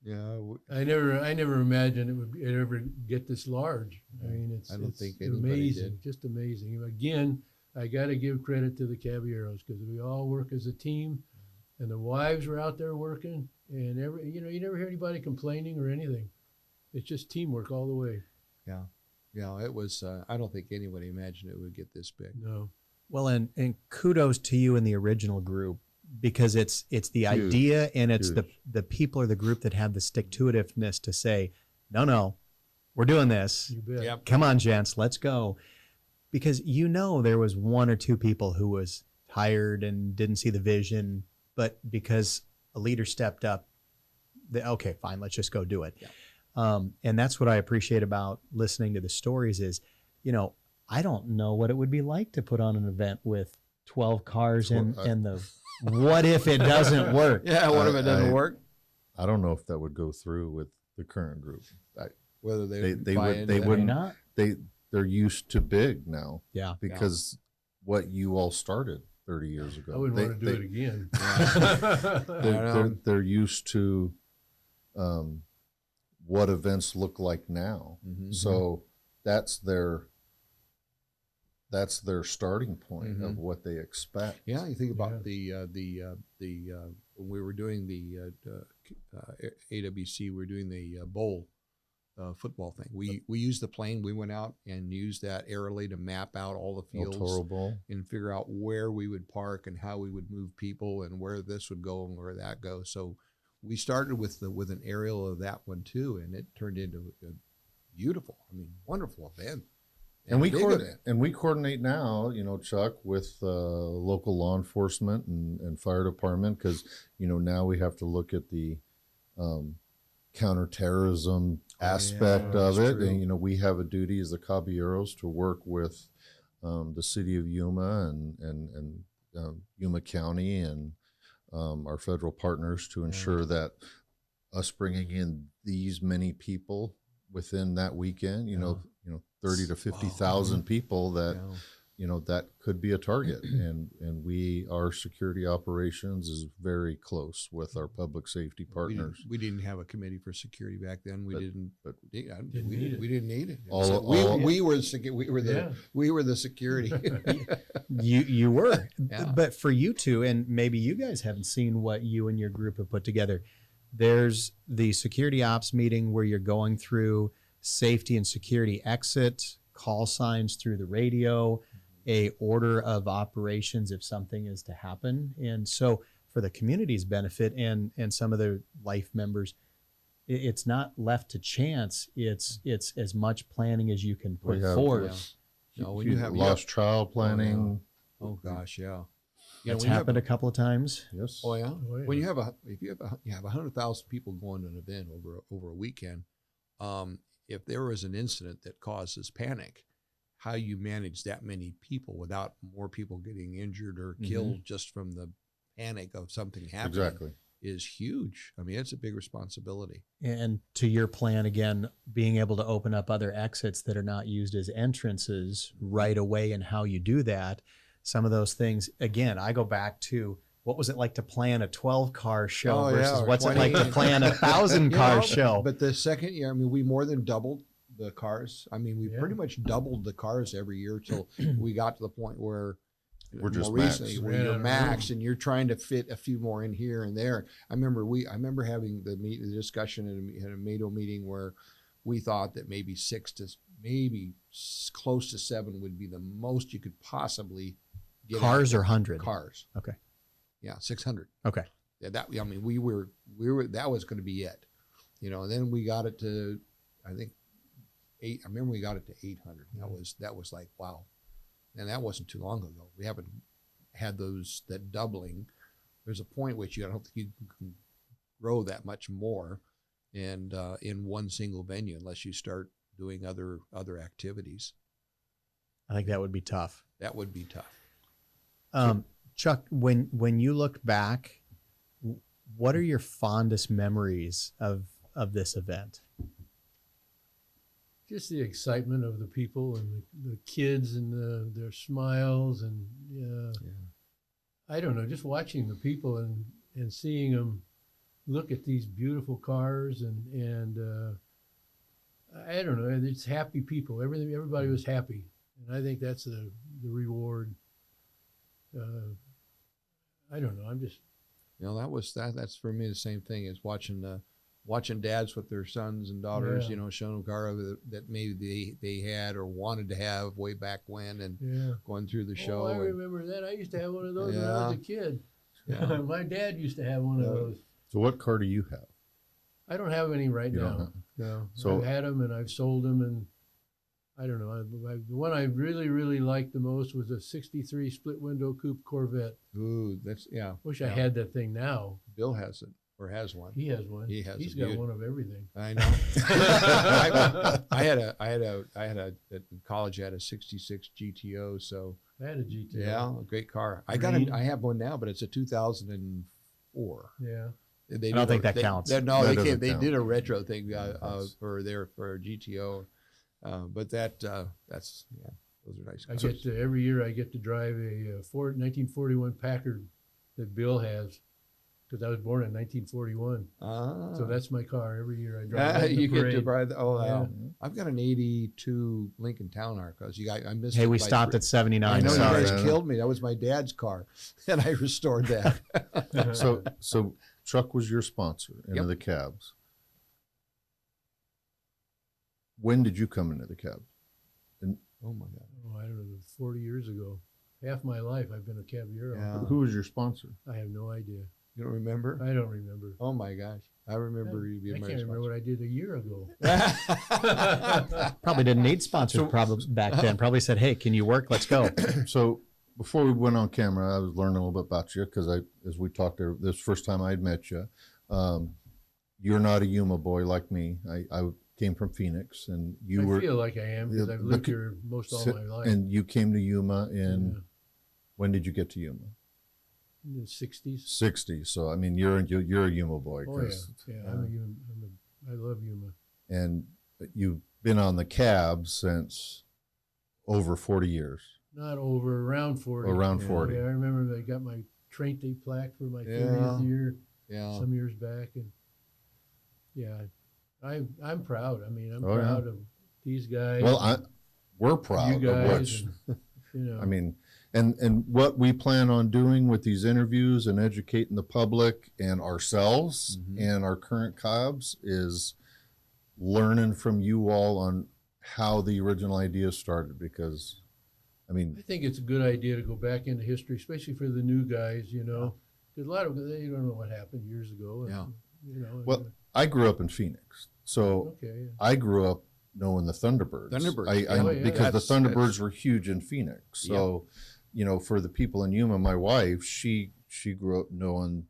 Yeah, I never imagined it'd ever get this large. I mean, it's amazing, did. Just amazing. Again, I got to give credit to the Caballeros, because we all work as a team, and the wives were out there working, and you never hear anybody complaining or anything. It's just teamwork all the way. Yeah, it was. I don't think anybody imagined it would get this big. No. Well, and kudos to you and the original group, because it's the idea, and it's the people or the group that have the stick-to-itiveness to say, no, we're doing this. You bet. Yep. Come on, gents, let's go. Because there was one or two people who was tired and didn't see the vision, but because a leader stepped up, okay, fine, let's just go do it. Yeah. And that's what I appreciate about listening to the stories is, I don't know what it would be like to put on an event with 12 cars and the what if it doesn't work? Yeah, what if it doesn't work? I don't know if that would go through with the current group. Whether they wouldn't. Not. They're used to big now. Yeah. Because what you all started 30 years ago. I wouldn't want to do it again. They're used to what events look like now. Mm-hmm. So that's their starting point of what they expect. Yeah, you think about the when we were doing the AWC, we were doing the bowl football thing. We used the plane. We went out and used that aerially to map out all the fields and figure out where we would park and how we would move people and where this would go and where that goes. So we started with an aerial of that one too, and it turned into a beautiful, wonderful event. And we coordinate now, Chuck, with local law enforcement and fire department, because now we have to look at the counterterrorism aspect of it. True. And we have a duty as the Caballeros to work with the city of Yuma and Yuma County and our federal partners to ensure that us bringing in these many people within that weekend, 30 to 50,000 people that, that could be a target. And our security operations is very close with our public safety partners. We didn't have a committee for security back then. We didn't need it. We were the security. You were. Yeah. But for you two, and maybe you guys haven't seen what you and your group have put together, there's the security ops meeting where you're going through safety and security exit, call signs through the radio, a order of operations if something is to happen. And so for the community's benefit and some of the life members, it's not left to chance. It's as much planning as you can put forth. Yeah. No, when You you have lost child planning. oh gosh, yeah. It's when you happened a couple of times. Yes. Oh yeah. Oh, yeah. When you have 100,000 people going to an event over a weekend, if there was an incident that causes panic, how you manage that many people without more people getting injured or killed just from the panic of something happening Exactly. is huge. I mean, it's a big responsibility. And to your plan again, being able to open up other exits that are not used as entrances right away, and how you do that. Some of those things, again, I go back to what was it like to plan a 12-car show versus or what's it 20. like to plan a 1,000-car show. But the second year, I mean, we more than doubled the cars. I mean, we Yeah. pretty much doubled the cars every year till we got to the point where We're just more recently, maxed. where Ran you're out of maxed and you're trying to fit a few more in here and there. I remember having the discussion at a MATO meeting where we thought that maybe close to 7 would be the most you could possibly get. Cars out. or 100? Cars. Okay. Yeah, 600. Okay. Yeah, we were that was going to be it, and then we got it to, I think, 8. I remember we got it to 800. That was like, wow, and that wasn't too long ago. We haven't had that doubling. There's a point which I don't think you can grow that much more, and in one single venue unless you start doing other activities. I think that would be tough. That would be tough. Chuck, when you look back, what are your fondest memories of this event? Just the excitement of the people and the kids and their smiles and I don't know, just watching the people and seeing them look at these beautiful cars and I don't know, it's happy people. Everybody was happy, and I think that's the reward. I don't know. I'm just. That's for me the same thing as watching dads with their sons and daughters, Yeah. showing them a car that maybe they had or wanted to have way back when, and going through the show. Oh, I and- remember that. I used to have one of those when I was a kid. Yeah. My dad used to have one of those. So what car do you have? I don't have any right You don't now. have- No. So- I've had them and I've sold them, and I don't know. The one I really, really liked the most was a '63 split window coupe Corvette. Ooh, that's Wish I had that thing now. Bill has it or has one. He has one. He has He's a got beaut- one of everything. I know. I had in college. I had a '66 GTO. So I had a GTO. yeah, a great car. Green. I have one now, but it's a 2004. Yeah. They I don't did think that counts. No, That they doesn't can't. They count. did a retro thing Yes. for a GTO, but that's those are nice I cars. get to, every year I get to drive a 1941 Packard that Bill has, because I was born in 1941. So that's my car every year. I drive. it in the you get to parade. ride. Wow. Yeah. I've got an '82 Lincoln Town Car because I missed. Hey, it we by stopped three- at 79. I know Sorry. you guys killed me. That was my dad's car, and I restored that. So Chuck was your sponsor into Yep. the cabs. When did you come into the cab? Oh my God! Oh, I don't know, 40 years ago. Half my life I've been a Caballero. Yeah. Who was your sponsor? I have no idea. You don't remember? I don't remember. Oh my gosh! I remember you being I my can't remember what I did a year ago. sponsor. Probably didn't need sponsors probably back then. Probably said, hey, can you work? Let's go. So before we went on camera, I was learning a little bit about you because as we talked there, this first time I'd met you. You're not a Yuma boy like me. I came from Phoenix, and you I were feel like I am because Yeah, I've lived look- here most all my life. and you came to Yuma in Yeah. when did you get to Yuma? In the 60s. 60. So I mean, you're a Yuma boy. Oh, yeah. 'cause, Yeah, I love Yuma. and you've been on the cab since over 40 years. Not over, around 40. Around Yeah. 40. Yeah, I remember I got my Trente plaque for my Yeah. 30th year Yeah. some years back. And yeah, I'm proud. I mean, I'm Oh, yeah. proud of these guys. Well, we're proud you of what guys. And, you know, I mean, and what we plan on doing with these interviews and educating the public and ourselves Mhm. and our current cabs is learning from you all on how the original idea started, because, I mean, I think it's a good idea to go back into history, especially for the new guys, you know, because a lot of they don't know what happened years ago. And, Yeah. You know. well, I grew up in Phoenix, so Okay. I grew up knowing the Thunderbirds. Thunderbirds, I, oh, yeah. because the That's- Thunderbirds were huge in Phoenix. So, you know, for the people in Yuma, my wife, she grew up knowing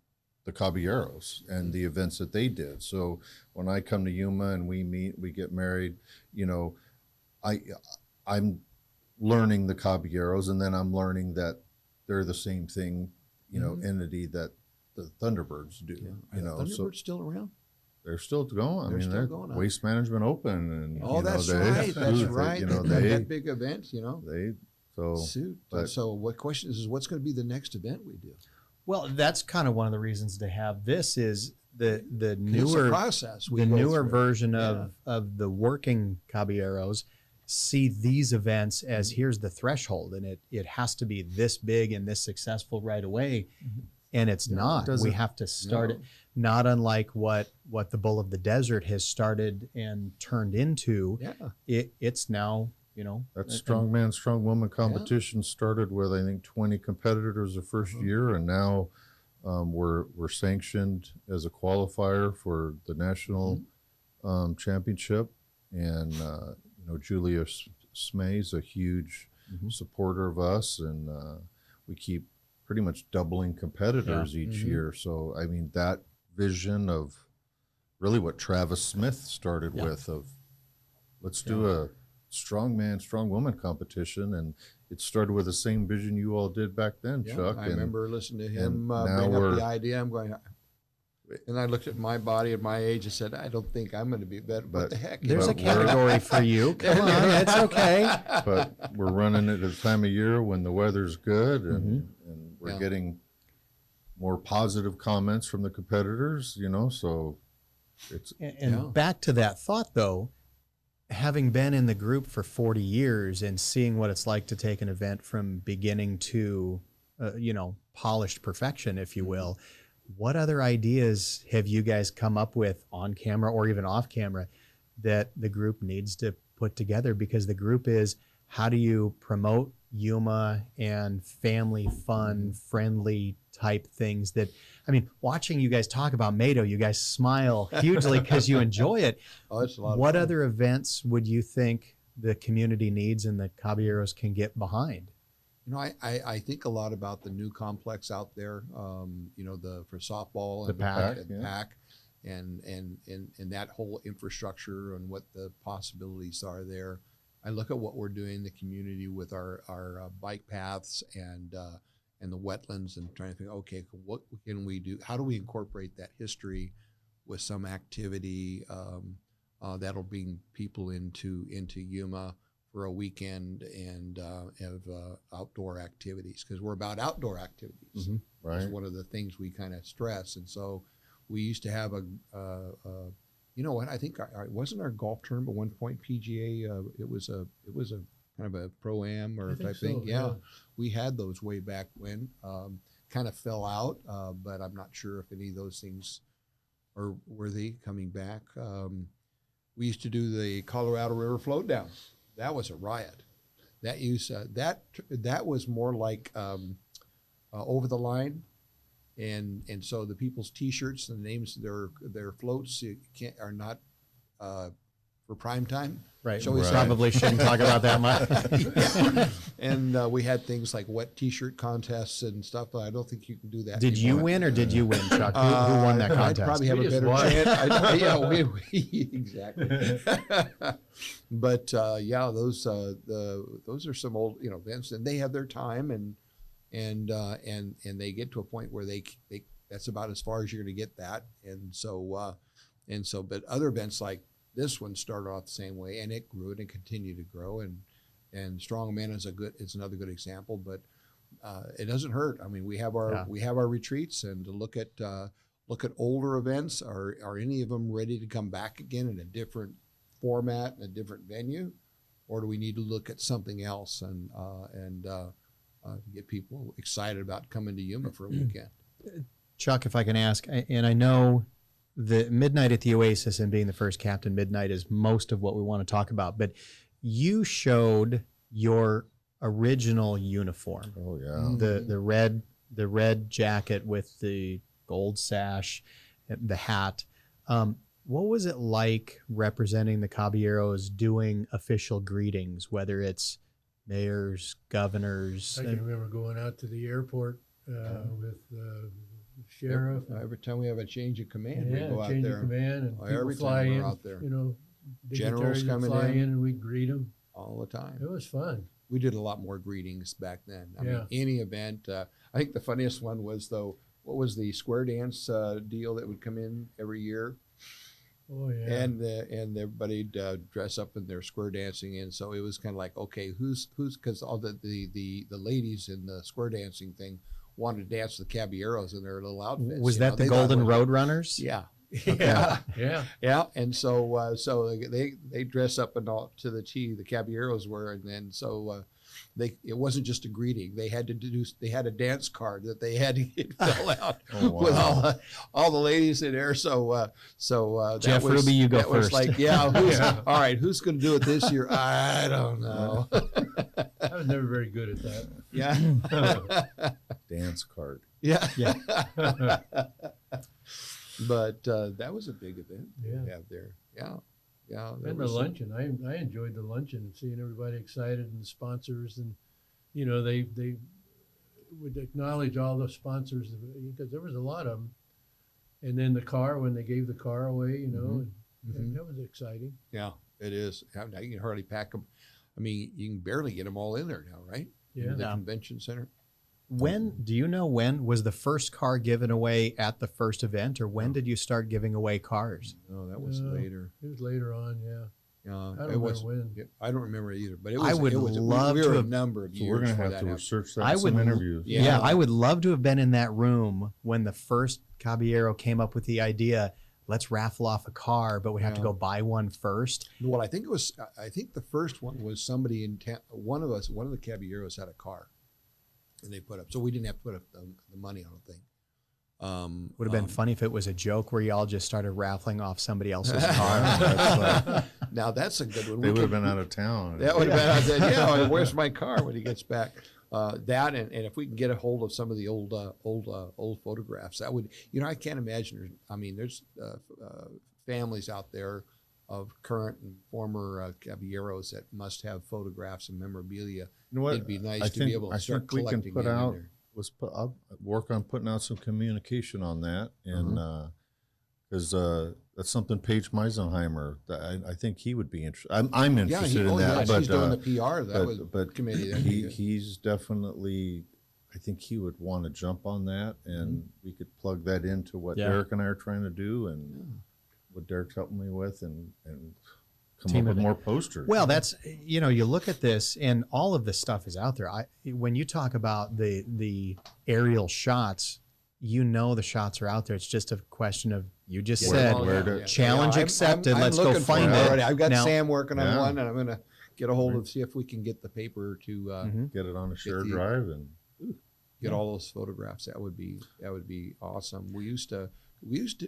the Caballeros and the events that they did. So when I come to Yuma and we meet, we get married, you know, I'm learning the Caballeros, and then I'm learning that they're the same thing, you know, entity that the Thunderbirds do. Yeah. You know, Thunderbird's so still around? they're still going. I They're mean, still they're going on. Waste Management Open, and Oh, you know, that's they right. That's do right. You know, that big event, you know. they so Shoot. but- So what question is what's going to be the next event we do? Well, that's kind of one of the reasons to have this is the It's a newer process. We the go newer through. version Yeah. of the working Caballeros see these events as here's the threshold, and it has to be this big and this successful right away, and it's No, it not. doesn't. We have to start No. it. Not unlike what the Bull of the Desert has started and turned into. Yeah. It's now, you know, that strong man, strong woman competition started with, I think, 20 competitors the first year, and now we're sanctioned as a qualifier for the national championship. And you know, Julia Smay's a huge supporter of us, and we keep pretty much doubling competitors each year. So I mean, that vision of really what Travis Smith started with, of let's do a strong man, strong woman competition, and it started with the same vision you all did back then, Yeah, Chuck. I and remember listening to him now bring up we're- the idea. I'm going, and I looked at my body at my age and said, I don't think I'm going to be better. What But the heck? there's a But we're- category for you. Come on, it's okay. but we're running it at a time of year when the weather's good, and we're Yeah. getting more positive comments from the competitors, you know, so it's And Yeah. back to that thought, though, having been in the group for 40 years and seeing what it's like to take an event from beginning to, you know, polished perfection, if you will, what other ideas have you guys come up with on camera or even off camera that the group needs to put together? Because the group is, how do you promote Yuma and family fun, friendly type things that, I mean, watching you guys talk about Mado, you guys smile hugely because you enjoy it. Oh, it's a lot of What fun. other events would you think the community needs and the Caballeros can get behind? You know, I think a lot about the new complex out there. You know, for softball and The PAC, and yeah. PAC, and that whole infrastructure and what the possibilities are there. I look at what we're doing in the community with our bike paths and the wetlands, and trying to think, okay, what can we do? How do we incorporate that history with some activity that'll bring people into Yuma for a weekend and have outdoor activities, because we're about outdoor activities. right. It's one of the things we kind of stress. And so we used to have you know what, I think it wasn't our golf tournament at one point, PGA, it was a kind of a pro-am or I think type thing. so, Yeah. yeah. We had those way back when, kind of fell out, but I'm not sure if any of those things are worthy coming back. We used to do the Colorado River float down. That was a riot. That that was more like over the line, and so the people's T-shirts and the names of their floats are not for prime time. Right. Shall we Right. say? Probably shouldn't talk about that much. And we had things like wet T-shirt contests and stuff, but I don't think you can do that. Did you anymore. win or did you win, Chuck? Who won that I'd contest? probably have We a just better won. chance. Yeah, we exactly. But yeah, those are some old events, and they have their time, and they get to a point where they that's about as far as you're going to get that, and so but other events like this one started off the same way, and it grew and it continued to grow, and Strongman is another good example, but it doesn't hurt. I mean, we have our retreats, and to look at older events. Are any of them ready to come back again in a different format and a different venue, or do we need to look at something else and get people excited about coming to Yuma for a weekend? Chuck, if I can ask, and I know the Midnight at the Oasis and being the first Captain Midnight is most of what we want to talk about, but you showed your original uniform, Oh yeah. the red jacket with the gold sash, the hat. What was it like representing the Caballeros, doing official greetings, whether it's mayors, governors? I can remember going out to the airport with the sheriff. Every time we have a change of command, Yeah, we go out change there. of command, and people Every fly time we're in. out there. You know, Generals dignitaries would coming fly in. and we'd greet them. All the time. It was fun. We did a lot more greetings back then. I mean, Yeah. any event. I think the funniest one was, though, what was the square dance deal that would come in every year? Oh yeah. And everybody'd dress up in their square dancing, and so it was kind of like, okay, who's because all the ladies in the square dancing thing wanted to dance with the Caballeros in their little outfits. Was you that know, the they thought Golden it was- Road Runners? Yeah. Yeah. Yeah. Yeah, and so they dress up and all to the T. The Caballeros were, and then so it wasn't just a greeting. They had a dance card that they had to get fill out Oh, wow. with all the ladies in there. So Jeff that was, Ruby, you go that was first. like, yeah, all right, who's going to do it this year? I don't know. I was never very good at that. Yeah, Dance card. yeah, Yeah. But that was a big event Yeah. to have there. Yeah, yeah. there And the was some- luncheon, I enjoyed the luncheon and seeing everybody excited and the sponsors, and you know they would acknowledge all the sponsors because there was a lot of them. And then the car, when they gave the car away, you know, and that was exciting. Yeah, it is. Now you can hardly pack them. I mean, you can barely get them all in there now, right? Yeah. In the Yeah. convention center. Do you know when was the first car given away at the first event, or when did you start giving away cars? No, that was No. later. It was later on, yeah. Yeah, I don't it remember was. when. Yeah, I don't remember either, but it was. I would it was, love we to were have- a number of So years. we're gonna before have that to happened. research that. I in some would- interviews. Yeah, I would love to have been in that room when the first Caballero came up with the idea, let's raffle off a car, but we have to Yeah. go buy one first. Well, I think it was. I think the first one was somebody in town. One of the Caballeros had a car, and they put up. So we didn't have to put up the money. I don't think. Would have been funny if it was a joke where y'all just started raffling off somebody else's car. That's like- Now that's a good one. They We would have could- been out of town. That would have been. I said, yeah. Where's my car when he gets back? That and if we can get a hold of some of the old photographs, that would. You know, I can't imagine. I mean, there's families out there of current and former Caballeros that must have photographs and memorabilia. You know what? It'd be nice I to think, be able to I start think we can collecting put them in out. there. I'll work on putting out some communication on that, and because that's something Paige Meisenheimer. I think he would be interested. I'm interested in that, but he's doing the PR. That was but committee. That'd be good. he's definitely. I think he would want to jump on that, and we could plug that into what Yeah. Derek and I are trying to do, and what Derek's helping me with, and come Team up with event. more posters. Well, that's, you know, you look at this and all of this stuff is out there. When you talk about the aerial shots, you know the shots are out there. It's just a question of, you just said, challenge accepted. Let's go looking for find it. already. I've got Now- Sam working on Yeah. one, and I'm going to get a hold of, see if we can get the paper to get it on a shared the- drive, and get all those photographs. That would be awesome. We used to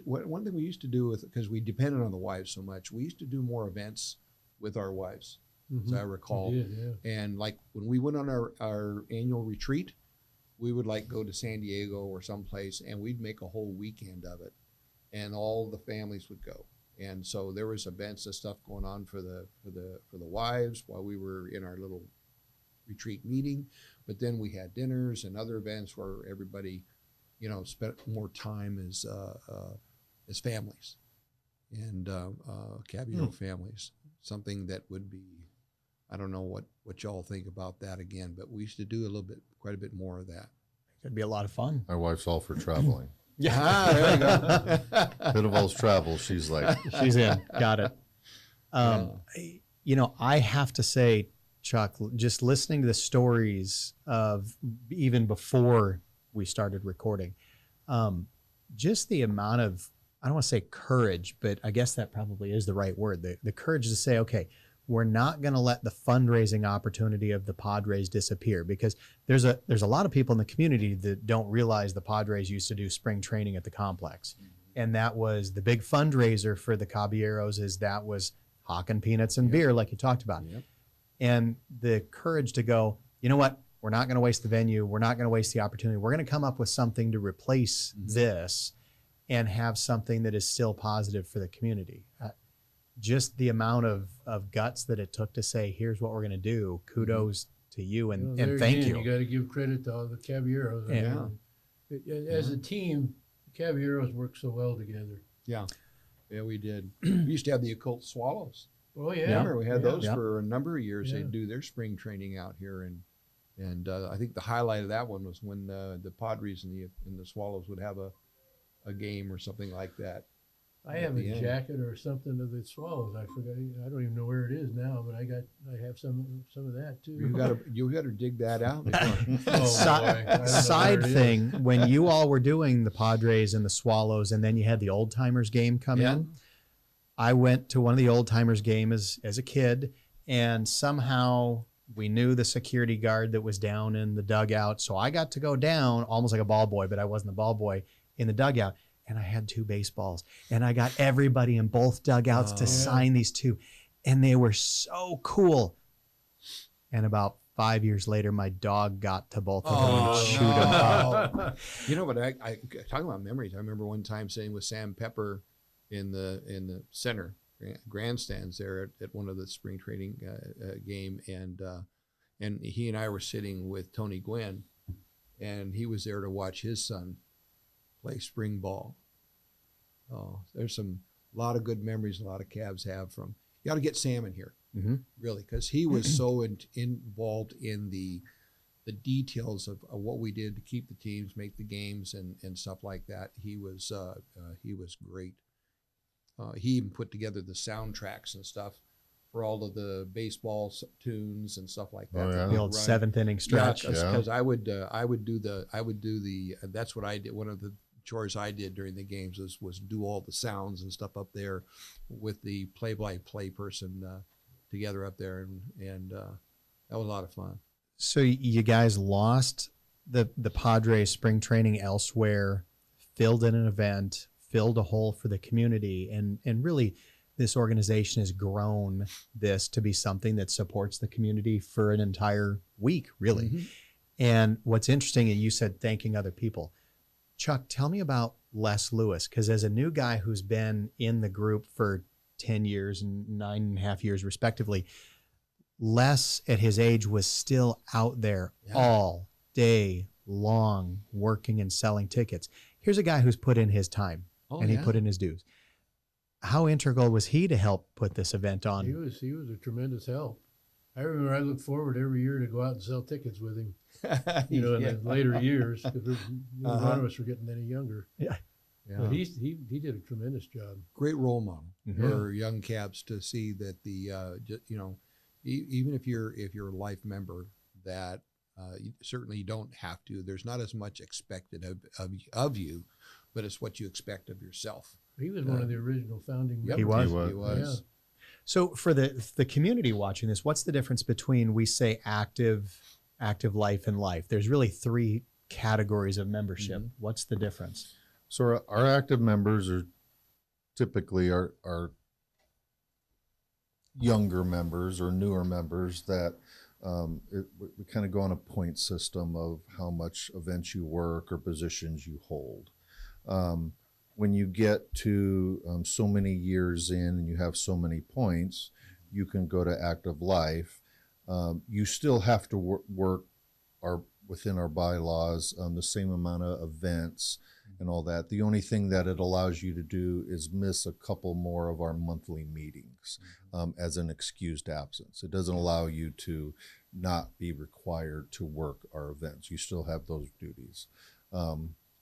one thing we used to do with, because we depended on the wives so much, we used to do more events with our wives, as I recall. We did, yeah. And like when we went on our annual retreat, we would like go to San Diego or someplace, and we'd make a whole weekend of it, and all the families would go. And so there was events and stuff going on for the wives while we were in our little retreat meeting. But then we had dinners and other events where everybody, you know, spent more time as families and Caballero families. Something that would be, I don't know what y'all think about that again, but we used to do quite a bit more of that. It'd be a lot of fun. my wife's all for traveling. Yeah, there you go. Pitaval's travel. She's like, She's in. Got it. You know, I have to say, Chuck, just listening to the stories of even before we started recording, just the amount of, I don't want to say courage, but I guess that probably is the right word. The courage to say, okay, we're not going to let the fundraising opportunity of the Padres disappear, because there's a lot of people in the community that don't realize the Padres used to do spring training at the complex. And that was the big fundraiser for the Caballeros, that was hawking peanuts and beer, like you talked about. Yep. and the courage to go, you know what, we're not going to waste the venue, we're not going to waste the opportunity, we're going to come up with something to replace this and have something that is still positive for the community. Just the amount of guts that it took to say, here's what we're going to do, kudos to you, and thank you. You got to give credit to all the Caballeros. As a team, the Caballeros work so well together. Yeah, we did. We used to have the occult swallows. Oh yeah, Remember, we had those Yeah. for a number of years. Yeah. They'd do their spring training out here, and I think the highlight of that one was when the Padres and the Swallows would have a game or something like that. I have the a end. jacket or something of the Swallows. I forgot. I don't even know where it is now, but I have some of that too. You got to dig that out. Oh, Side thing, when you all were doing the Padres and the Swallows, and then you had the Old Timers game come in, I went to one of the Old Timers game as a kid, and somehow we knew the security guard that was down in the dugout, so I got to go down almost like a ball boy, but I wasn't the ball boy, in the dugout, and I had 2 baseballs, and I got everybody in both dugouts to sign these 2, and they were so cool. And about 5 years later, my dog got to both of them and chewed them up. You know, but I talking about memories. I remember one time sitting with Sam Pepper in the center grandstands there at one of the spring training game, and he and I were sitting with Tony Gwynn, and he was there to watch his son play spring ball. Oh, there's a lot of good memories a lot of Cavs have from. You got to get Sam in here, really, because he was so involved in the details of what we did to keep the teams, make the games, and stuff like that. He was great. He even put together the soundtracks and stuff for all of the baseball tunes and stuff like that. Oh, yeah. The old 7th inning stretch. Because I would do the that's what I did. One of the chores I did during the games was do all the sounds and stuff up there with the play-by-play person together up there, and that was a lot of fun. So you guys lost the Padres spring training elsewhere, filled in an event, filled a hole for the community, and really this organization has grown this to be something that supports the community for an entire week, really. And what's interesting, and you said thanking other people. Chuck, tell me about Les Lewis, because as a new guy who's been in the group for 10 years and 9.5 years respectively, Les at his age was still out there all day long working and selling tickets. Here's a guy who's put in his time and he put in his dues. How integral was he to help put this event on? He was a tremendous help. I remember I looked forward every year to go out and sell tickets with him. In the later years, because none of us were getting any younger. But he did a tremendous job. Great role model for young Cavs to see that even if you're a life member, that certainly you don't have to. There's not as much expected of you, but it's what you expect of yourself. He was one of the original founding members. He was. He was. So for the community watching this, what's the difference between, we say, active life and life? There's really 3 categories of membership. What's the difference? So our active members are typically our younger members or newer members that we kind of go on a point system of how much events you work or positions you hold. When you get to so many years in and you have so many points, you can go to active life. You still have to work within our bylaws the same amount of events and all that. The only thing that it allows you to do is miss a couple more of our monthly meetings as an excused absence. It doesn't allow you to not be required to work our events. You still have those duties.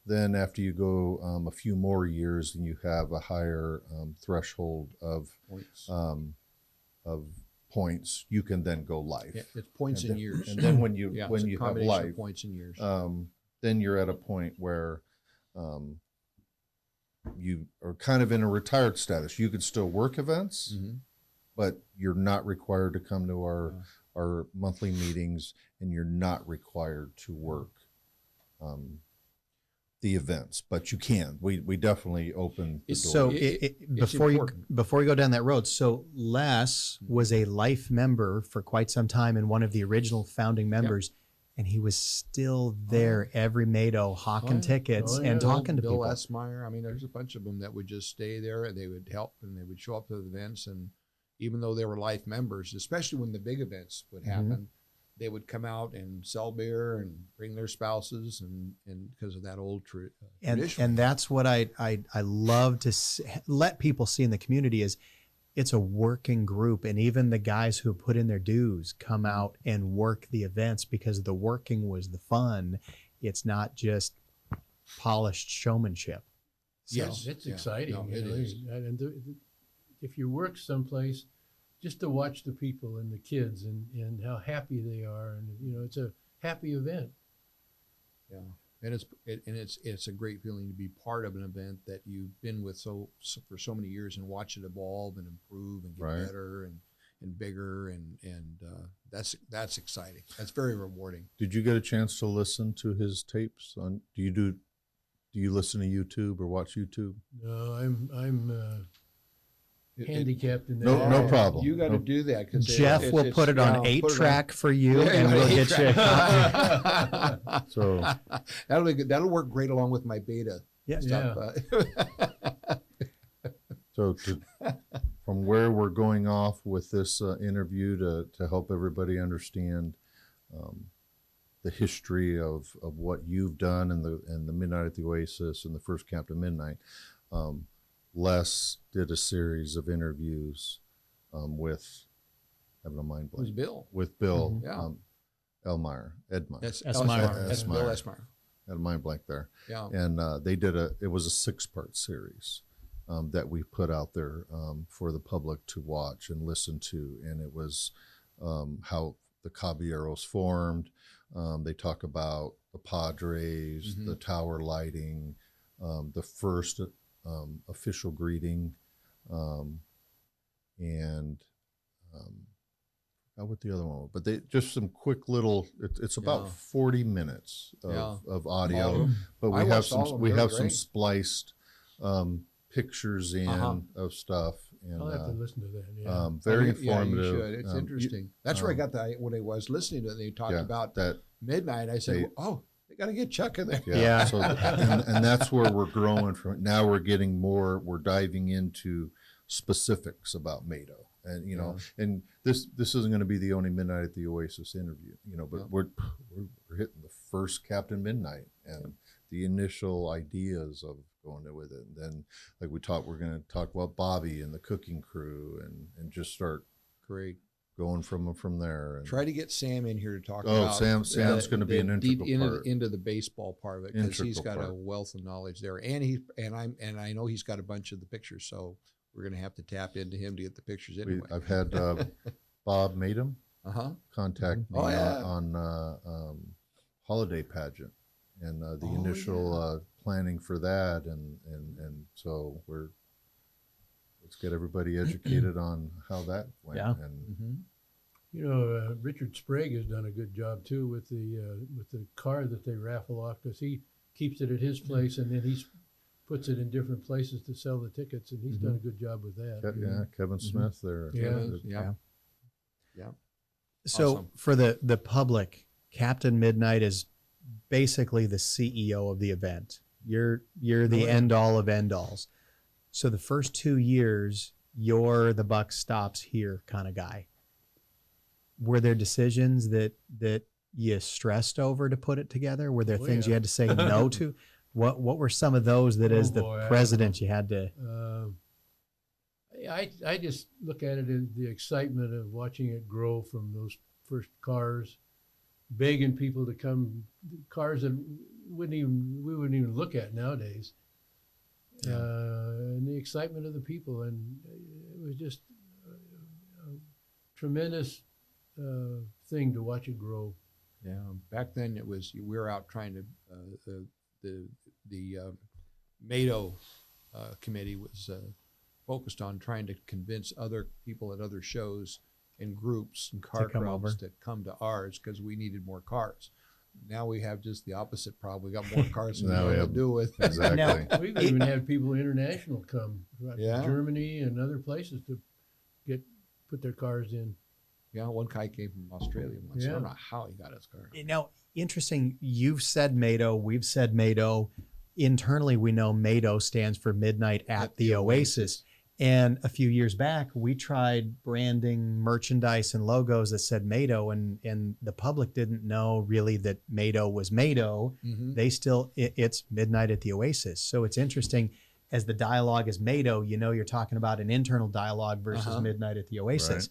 Then after you go a few more years, and you have a higher threshold of points, you can then go life. Yeah, it's points in years. And then when you have life, points in years. then you're at a point where you are kind of in a retired status. You could still work events, but you're not required to come to our monthly meetings, and you're not required to work the events, but you can. We definitely open the door. So before you go down that road, so Les was a life member for quite some time and one of the original founding members, and he was still there every Mado hawking tickets and talking to Bill people. Esmeyer. I mean, there's a bunch of them that would just stay there and they would help and they would show up to the events. And even though they were life members, especially when the big events would happen, they would come out and sell beer and bring their spouses and because of that old tradition. And that's what I love to let people see in the community is it's a working group, and even the guys who put in their dues come out and work the events because the working was the fun. It's not just polished showmanship. So, Yes, It's exciting. No, you it know, is. And if you work someplace, just to watch the people and the kids and how happy they are, and it's a happy event. Yeah, and it's a great feeling to be part of an event that you've been with for so many years and watch it evolve and improve and get better and bigger and that's exciting. That's very rewarding. Did you get a chance to listen to his tapes? Do you listen to YouTube or watch YouTube? No, I'm handicapped in that. No problem. You got to do that because Jeff will put it on 8-track for you, and we'll get you a copy. So that'll be good. That'll work great along with my beta stuff. So from where we're going off with this interview to help everybody understand the history of what you've done and the Midnight at the Oasis and the first Captain Midnight, Les did a series of interviews with, having a mind blank. It was Bill. With Bill Edmeyer. Esmeyer. That's Bill Esmeyer. Had a mind blank there. Yeah. And it was a 6-part series that we put out there for the public to watch and listen to. And it was how the Caballeros formed. They talk about the Padres, the tower lighting, the first official greeting, and what the other one was. But they just some quick little. It's about 40 minutes of audio, but we have some spliced pictures in of stuff. And, I'll have to listen to that. Yeah. Very informative. Yeah, you should. It's interesting. That's where I got when I was listening to it. They talked about that Midnight. I said, they got to get Chuck in there. Yeah. So, and that's where we're growing from. Now we're getting more. We're diving into specifics about Mado, and and this isn't going to be the only Midnight at the Oasis interview. But we're hitting the first Captain Midnight and the initial ideas of going with it. And then, like we're going to talk about Bobby and the cooking crew, and just start going from there. And try to get Sam in here to talk about. Sam's going to be an integral part into the baseball part of it because he's got a wealth of knowledge there, and I know he's got a bunch of the pictures, so we're going to have to tap into him to get the pictures anyway. I've had Bob Madem contact me on holiday pageant and the initial planning for that, and so let's get everybody educated on how that went. Yeah. And Richard Sprague has done a good job too with the car that they raffle off, because he keeps it at his place and then he puts it in different places to sell the tickets, and he's done a good job with that. Kevin Smith there. Yeah. So Awesome. for the public, Captain Midnight is basically the CEO of the event. You're the end all of end alls. So the first 2 years, you're the buck stops here kind of guy. Were there decisions that you stressed over to put it together? Were there things you had to say no to? What were some of those that as the president you had to? I just look at it as the excitement of watching it grow from those first cars, begging people to come, cars that we wouldn't even look at nowadays. And the excitement of the people, and it was just a tremendous thing to watch it grow. Yeah, back then we were out trying to the Mado committee was focused on trying to convince other people at other shows and groups and car clubs to come to ours because we needed more cars. now we have just the opposite problem. We got more cars than Now we we know what have- to do with. Exactly. Now, We've even had people international come, Yeah. Germany and other places to put their cars in. Yeah, one guy came from Australia once. I Yeah. don't know how he got his car. Now, interesting, you've said MATO, we've said MATO. Internally, we know MATO stands for Midnight at the Oasis. And a few years back, we tried branding merchandise and logos that said MATO, and the public didn't know really that MATO was MATO. Mm-hmm. They still, it's Midnight at the Oasis. So it's interesting, as the dialogue is MATO, you know you're talking about an internal dialogue versus Midnight at the Oasis.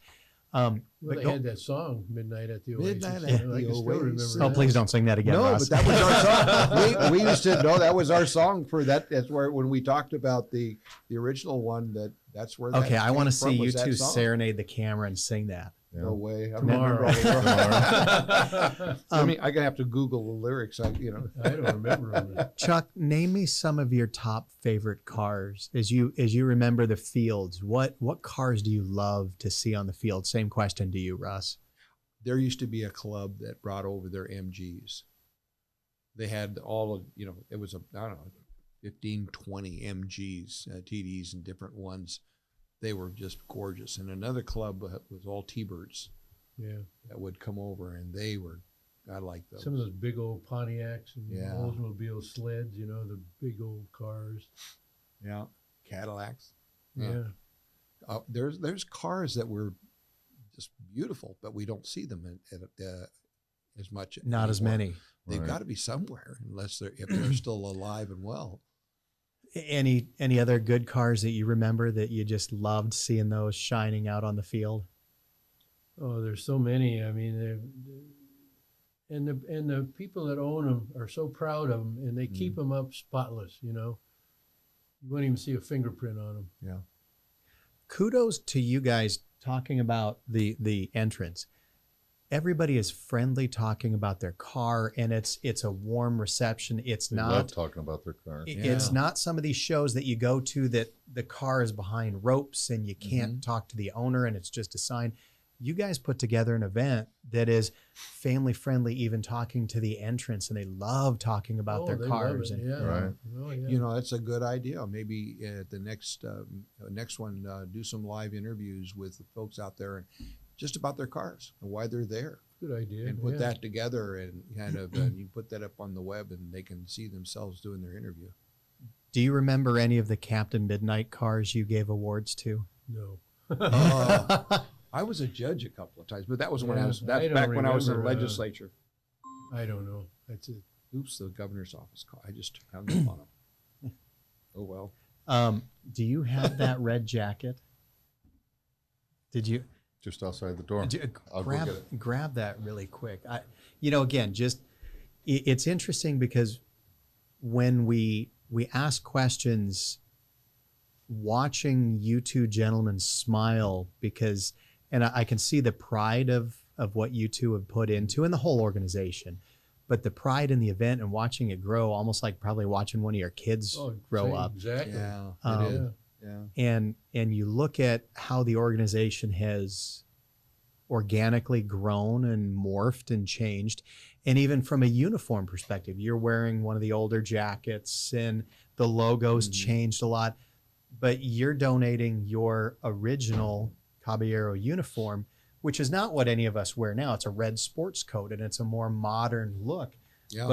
Well, But they go- had that song, Midnight at the Oasis. Midnight at I the can still remember Oasis. Oh, that. please don't sing that again, No, Russ. but that was our song. we used to know that was our song for that. That's where when we talked about the original one, that's where. Okay, that I want to came from, see you was that two song. serenade the camera and sing that. No way. I don't Tomorrow. remember all the lyrics. I Um, mean, I'm gonna have to Google the lyrics. I don't remember them. Chuck, name me some of your top favorite cars as you remember the fields. What cars do you love to see on the field? Same question to you, Russ. There used to be a club that brought over their MGs. They had all of, it was I don't know, 15, 20 MGs, TDs and different ones. They were just gorgeous. And another club was all T-Birds Yeah. that would come over, and I like those. Some of those big old Pontiacs and Yeah. Oldsmobile sleds, the big old cars. Yeah, Cadillacs. Yeah. There's cars that were just beautiful, but we don't see them as much. Not as anymore. many. They've Right. got to be somewhere, if they're still alive and well. Any other good cars that you remember that you just loved seeing those shining out on the field? Oh, there's so many. I mean, and the people that own them are so proud of them, and they keep them up spotless. You won't even see a fingerprint on them. Yeah. Kudos to you guys talking about the entrance. Everybody is friendly talking about their car, and it's a warm reception. It's They love not talking about their car. it's Yeah. not some of these shows that you go to that the car is behind ropes and you can't talk to the owner and it's just a sign. You guys put together an event that is family friendly, even talking to the entrance, and they love talking about their they cars. love it. And Yeah. Right. Oh, yeah. That's a good idea. Maybe at the next one, do some live interviews with the folks out there and just about their cars and why they're there, Good idea. and put yeah. that together and kind of and you put that up on the web and they can see themselves doing their interview. do you remember any of the Captain Midnight cars you gave awards to? No. I was a judge a couple of times, but that was when Yeah, that's I don't back when I was in the remember, legislature. I don't know. That's it. Oops, the governor's office call. I just hung up on him. Oh well. Do you have that red jacket? Did you? Just outside the door. I'll go grab get it. grab that really quick. Again, just it's interesting because when we ask questions, watching you two gentlemen smile and I can see the pride of what you two have put into and the whole organization, but the pride in the event and watching it grow, almost like probably watching one of your kids grow same, up. Exactly. Yeah, Um, it is. Yeah. And you look at how the organization has organically grown and morphed and changed. And even from a uniform perspective, you're wearing one of the older jackets and the logo's changed a lot, but you're donating your original Caballero uniform, which is not what any of us wear now. It's a red sports coat and it's a more modern look. Yeah.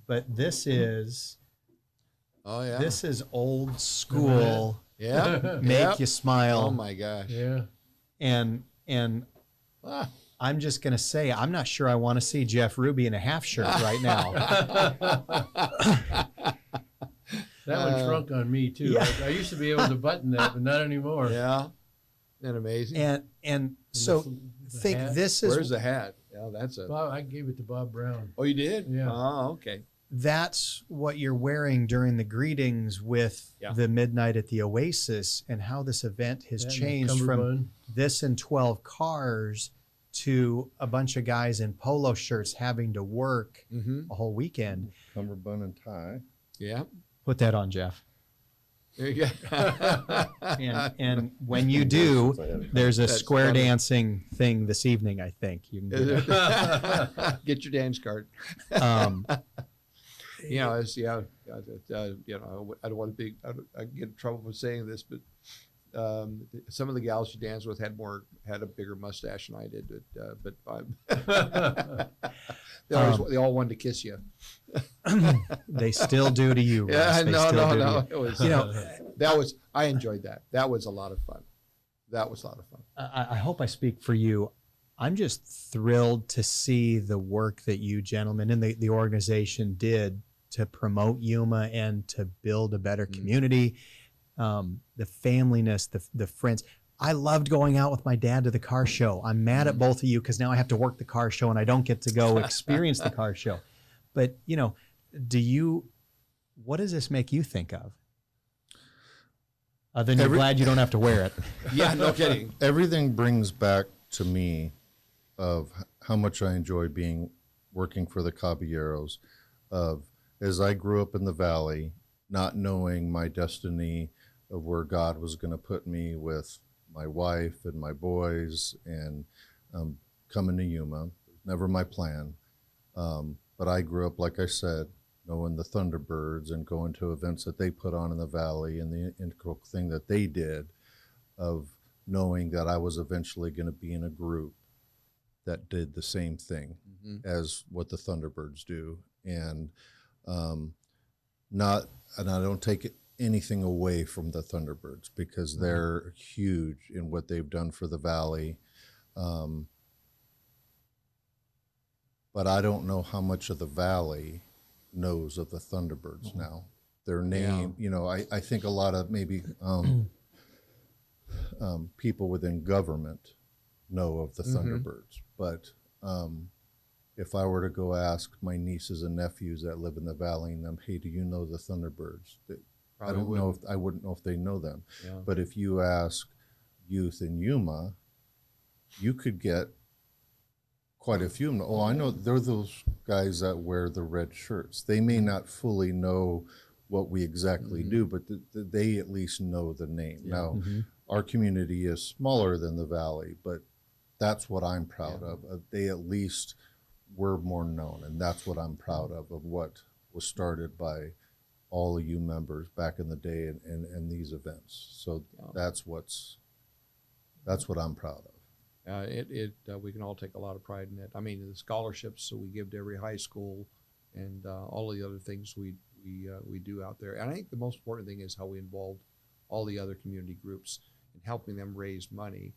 But this is Oh yeah. this is old school. Yeah. Make Yep. you smile. Oh my gosh. Yeah. And Ah. I'm just gonna say I'm not sure I want to see Jeff Ruby in a half shirt right now. That one shrunk on me too. Yeah. I used to be able to button that, but not anymore. Yeah. Isn't that amazing? And so the think hat. this is Where's the hat? Yeah, that's a. Bob, I gave it to Bob Brown. Oh, you did? Yeah. Oh, okay. that's what you're wearing during the greetings with Yeah. the Midnight at the Oasis and how this event has That and changed from cummerbund. this and 12 cars to a bunch of guys in polo shirts having to work Mm-hmm. a whole weekend. Cummerbund and tie. Yeah. Put that on, Jeff. And when you do, there's a That's square funny. dancing thing this evening, I think. You can do that. Get your dance card. You know, it's, you know, I don't want to be, I get in trouble for saying this, but some of the gals you danced with had a bigger mustache than I did, but they all wanted to kiss you. They still do to you, Russ. Yeah, They no, still no, do to no. you. It was, You know, I enjoyed that. That was a lot of fun. That was a lot of fun. I hope I speak for you. I'm just thrilled to see the work that you gentlemen and the organization did to promote Yuma and to build a better community. The familyness, the friends. I loved going out with my dad to the car show. I'm mad at both of you because now I have to work the car show and I don't get to go experience the car show. But, you know, what does this make you think of? Other than you're glad you don't have to wear it. Yeah, no kidding. Everything brings back to me of how much I enjoy working for the Caballeros, as I grew up in the Valley, not knowing my destiny of where God was going to put me with my wife and my boys, and coming to Yuma. Never my plan. But I grew up, like I said, knowing the Thunderbirds and going to events that they put on in the Valley, and the integral thing that they did of knowing that I was eventually going to be in a group that did the same thing as what the Thunderbirds do. And I don't take anything away from the Thunderbirds because they're huge in what they've done for the Valley. But I don't know how much of the Valley knows of the Thunderbirds now. Their name, you know, I think a lot of maybe people within government know of the Thunderbirds. But if I were to go ask my nieces and nephews that live in the Valley and them, hey, do you know the Thunderbirds? I wouldn't know if they know them. Yeah. But if you ask youth in Yuma, you could get quite a few. Oh, I know they're those guys that wear the red shirts. They may not fully know what we exactly do, but they at least know the name. Yeah. Now, our community is smaller than the Valley, but that's what I'm proud of. They at least were more known, and that's what I'm proud of what was started by all of you members back in the day and these events. So that's what I'm proud of. We can all take a lot of pride in it. I mean, the scholarships we give to every high school, and all of the other things we do out there. And I think the most important thing is how we involved all the other community groups in helping them raise money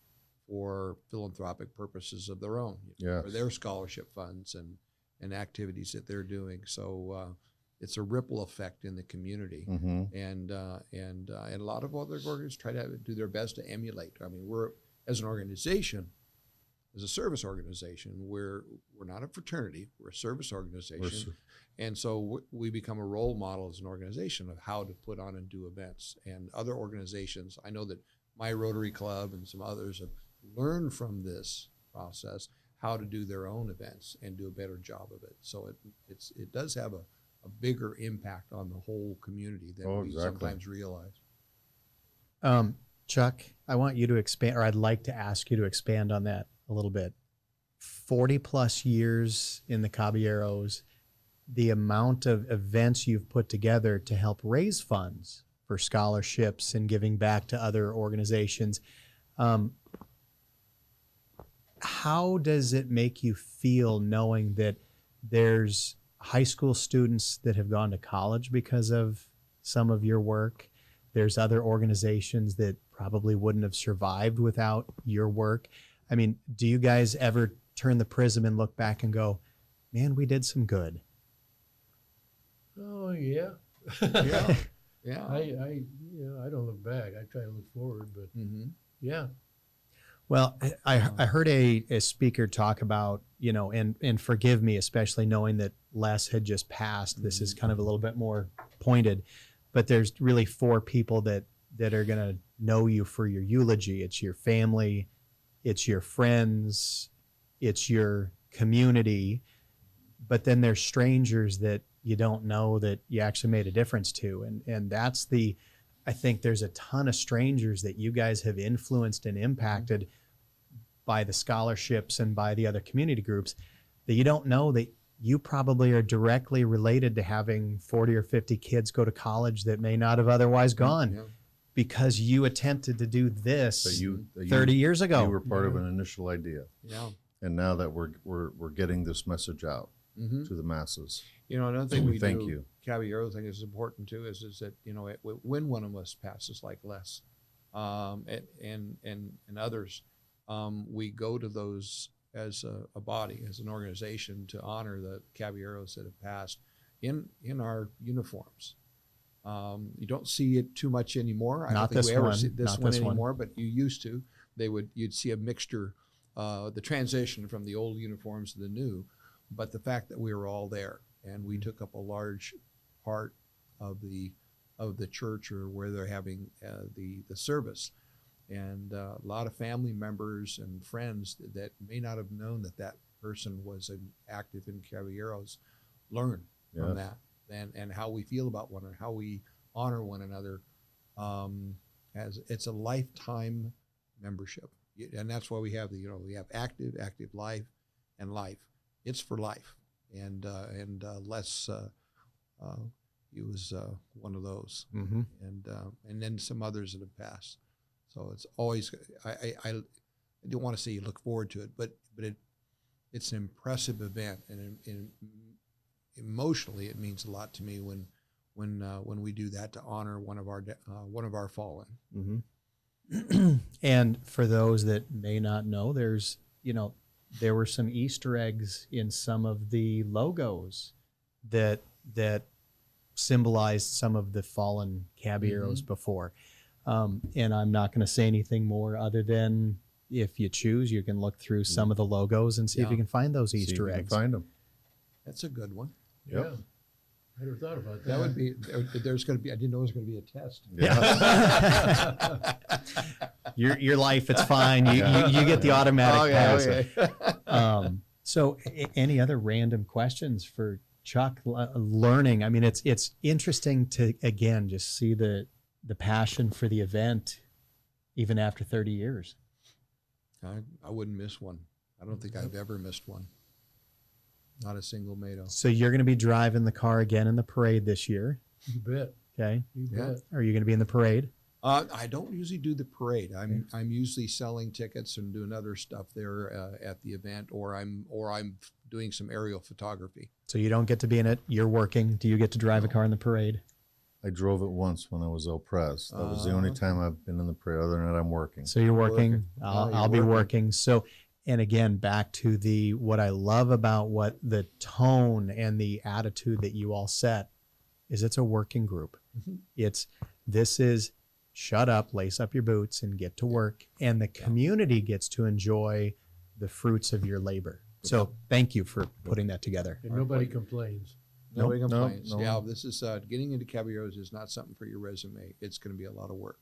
for philanthropic purposes of their own, for their scholarship funds and activities that they're doing. So it's a ripple effect in the community, and a lot of other organizations try to do their best to emulate. I mean, we're as an organization. As a service organization, we're not a fraternity, we're a service organization. And so we become a role model as an organization of how to put on and do events. And other organizations, I know that my Rotary Club and some others have learned from this process how to do their own events and do a better job of it. So it does have a bigger impact on the whole community than we sometimes realize. Chuck, I want you to expand, or I'd like to ask you to expand on that a little bit. 40 plus years in the Caballeros, the amount of events you've put together to help raise funds for scholarships and giving back to other organizations. How does it make you feel knowing that there's high school students that have gone to college because of some of your work? There's other organizations that probably wouldn't have survived without your work. I mean, do you guys ever turn the prism and look back and go, man, we did some good? Oh yeah. Yeah. I don't look back. I try to look forward, but yeah. Well, I heard a speaker talk about, you know, and forgive me, especially knowing that Les had just passed. This is kind of a little bit more pointed, but there's really 4 people that are going to know you for your eulogy. It's your family, it's your friends, it's your community, but then there's strangers that you don't know that you actually made a difference to. And that's the I think there's a ton of strangers that you guys have influenced and impacted by the scholarships and by the other community groups that you don't know that you probably are directly related to having 40 or 50 kids go to college that may not have otherwise gone Yeah. because you attempted to do That this you 30 years ago. You were part of an initial idea, Yeah. and now that we're getting this message out Mm-hmm. to the masses. You know, another thing we Thank do, you. Caballero thing is important too, is that, you know, when one of us passes, like Les, and others, we go to those as a body, as an organization, to honor the Caballeros that have passed in our uniforms. You don't see it too much anymore. I Not don't think this we ever one. see this Not one this one. anymore, but you used to. You'd see a mixture, the transition from the old uniforms to the new, but the fact that we were all there and we took up a large part of the church or where they're having the service, and a lot of family members and friends that may not have known that person was active in Caballeros learn from Yes. that, and how we feel about one another, how we honor one another, as it's a lifetime membership, and that's why we have we have active life, and life. It's for life, and Les, he was one of those, Mm-hmm. and then some others that have passed. So it's always I don't want to say you look forward to it, but it's an impressive event, and emotionally it means a lot to me when we do that to honor one of our fallen. Mm-hmm. And for those that may not know, there were some Easter eggs in some of the logos that symbolized some of the fallen Caballeros before. And I'm not going to say anything more other than if you choose, you can look through some of the logos and see if Yeah. you can find those See if Easter you can eggs. find them. That's a good one. Yep. Yeah. I never thought about that. That would be there's going to be. I didn't know there was going to be a test. Yeah. Your life, it's fine. You get the automatic pass. So any other random questions for Chuck? Learning. I mean, it's interesting to, again, just see the passion for the event even after 30 years. I wouldn't miss one. I don't think I've ever missed one. Not a single Mado. So you're going to be driving the car again in the parade this year. You bet. Okay. You Yeah. bet. Are you going to be in the parade? I don't usually do the parade. I'm usually selling tickets and doing other stuff there at the event, or I'm doing some aerial photography. So you don't get to be in it. You're working. Do you get to drive a car in the parade? I drove it once when I was El Pres. That was the only okay. time I've been in the parade. Other than that, I'm working. So you're working. Working. I'll, You're I'll be working. working. So, and again, back to what I love about what the tone and the attitude that you all set is it's a working group. Mhm. This is shut up, lace up your boots and get to work. And the community gets to enjoy the fruits of your labor. So thank you for putting that together. And nobody complains. Nobody Nope, complains. no. Yeah, this is getting into Caballeros is not something for your resume. It's going to be a lot of work,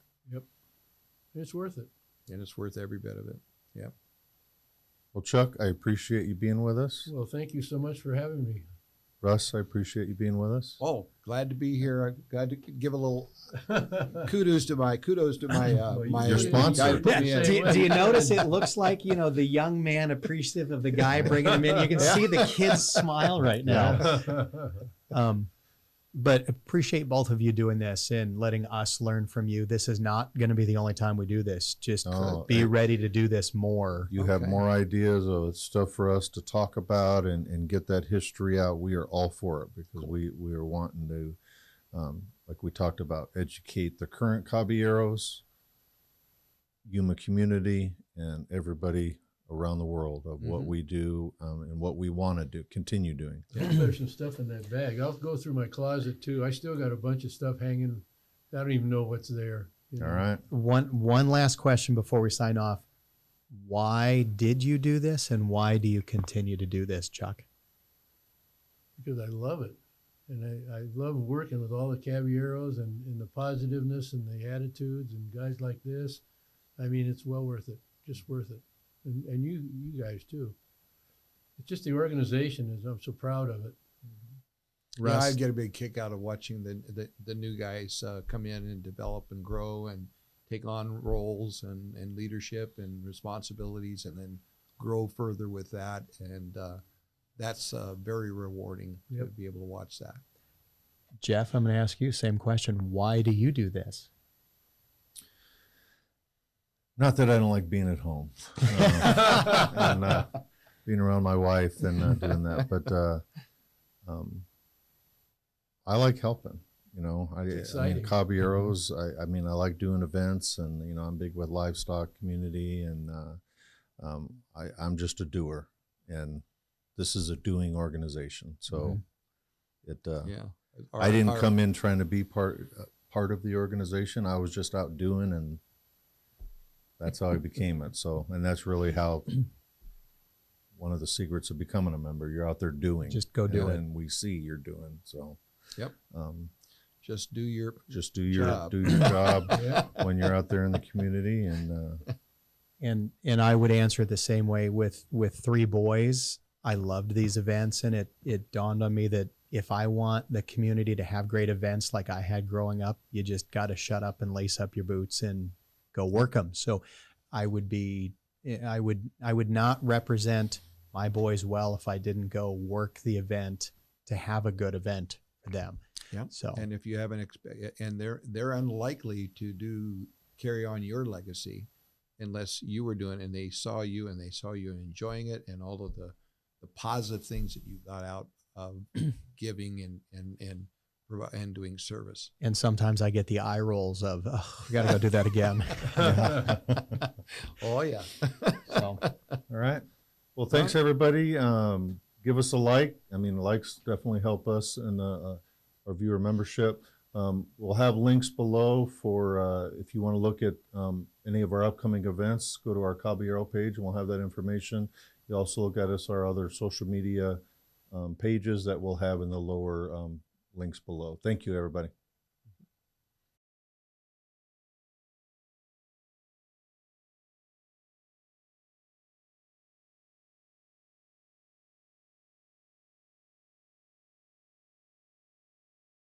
It's worth it. and it's worth every bit of it. Yeah. Well, Chuck, I appreciate you being with us. Well, thank you so much for having me. Russ, I appreciate you being with us. Oh, glad to be here. I'm glad to give a little kudos to my my Your sponsor. guy who put me Yeah. in. Do you notice it looks like, the young man appreciative of the guy bringing him in? You can see the kid's smile right now. But appreciate both of you doing this and letting us learn from you. This is not going to be the only time we do this. Just No, be and- ready to do this more. You have Okay. more ideas of stuff for us to talk about and get that history out. We are all for it because we are wanting to, like we talked about, educate the current Caballeros, Yuma community, and everybody around the world of what Mhm. we do and what we want to do, continue doing. There's some stuff in that bag. I'll go through my closet too. I still got a bunch of stuff hanging. I don't even know what's there. you know. All right. One last question before we sign off. Why did you do this and why do you continue to do this, Chuck? Because I love it. And I love working with all the Caballeros and the positiveness and the attitudes and guys like this. I mean, it's well worth it. Just worth it. And you guys too. It's just the organization I'm so proud of it. Russ? I get a big kick out of watching the new guys come in and develop and grow and take on roles and leadership and responsibilities, and then grow further with that. And that's very rewarding to be able to watch that. Jeff, I'm going to ask you same question. Why do you do this? Not that I don't like being at home and being around my wife and doing that, but I like helping. You know, I mean, Caballeros. I mean, I like doing events, and you know, I'm big with livestock community, and I'm just a doer, and this is a doing organization. So I didn't come in trying to be part of the organization. I was just out doing, and that's how I became it. So, and that's really how one of the secrets of becoming a member. You're out there doing. Just go do it. And we see you're doing. So, Just do your job. Do your job when you're out there in the community, and I would answer it the same way with 3 boys. I loved these events, and it dawned on me that if I want the community to have great events like I had growing up, you just got to shut up and lace up your boots and go work them. So I would not represent my boys well if I didn't go work the event to have a good event for them. Yeah. So, and if you have and they're unlikely to carry on your legacy unless you were doing it and they saw you enjoying it and all of the positive things that you got out of giving and doing service. And sometimes I get the eye rolls of, oh, we got to go do that again. Oh yeah. So, all right. Well, thanks everybody. Give us a like. I mean, likes definitely help us in our viewer membership. We'll have links below for if you want to look at any of our upcoming events. Go to our Caballero page, and we'll have that information. You also look at our other social media pages that we'll have in the lower links below. Thank you, everybody.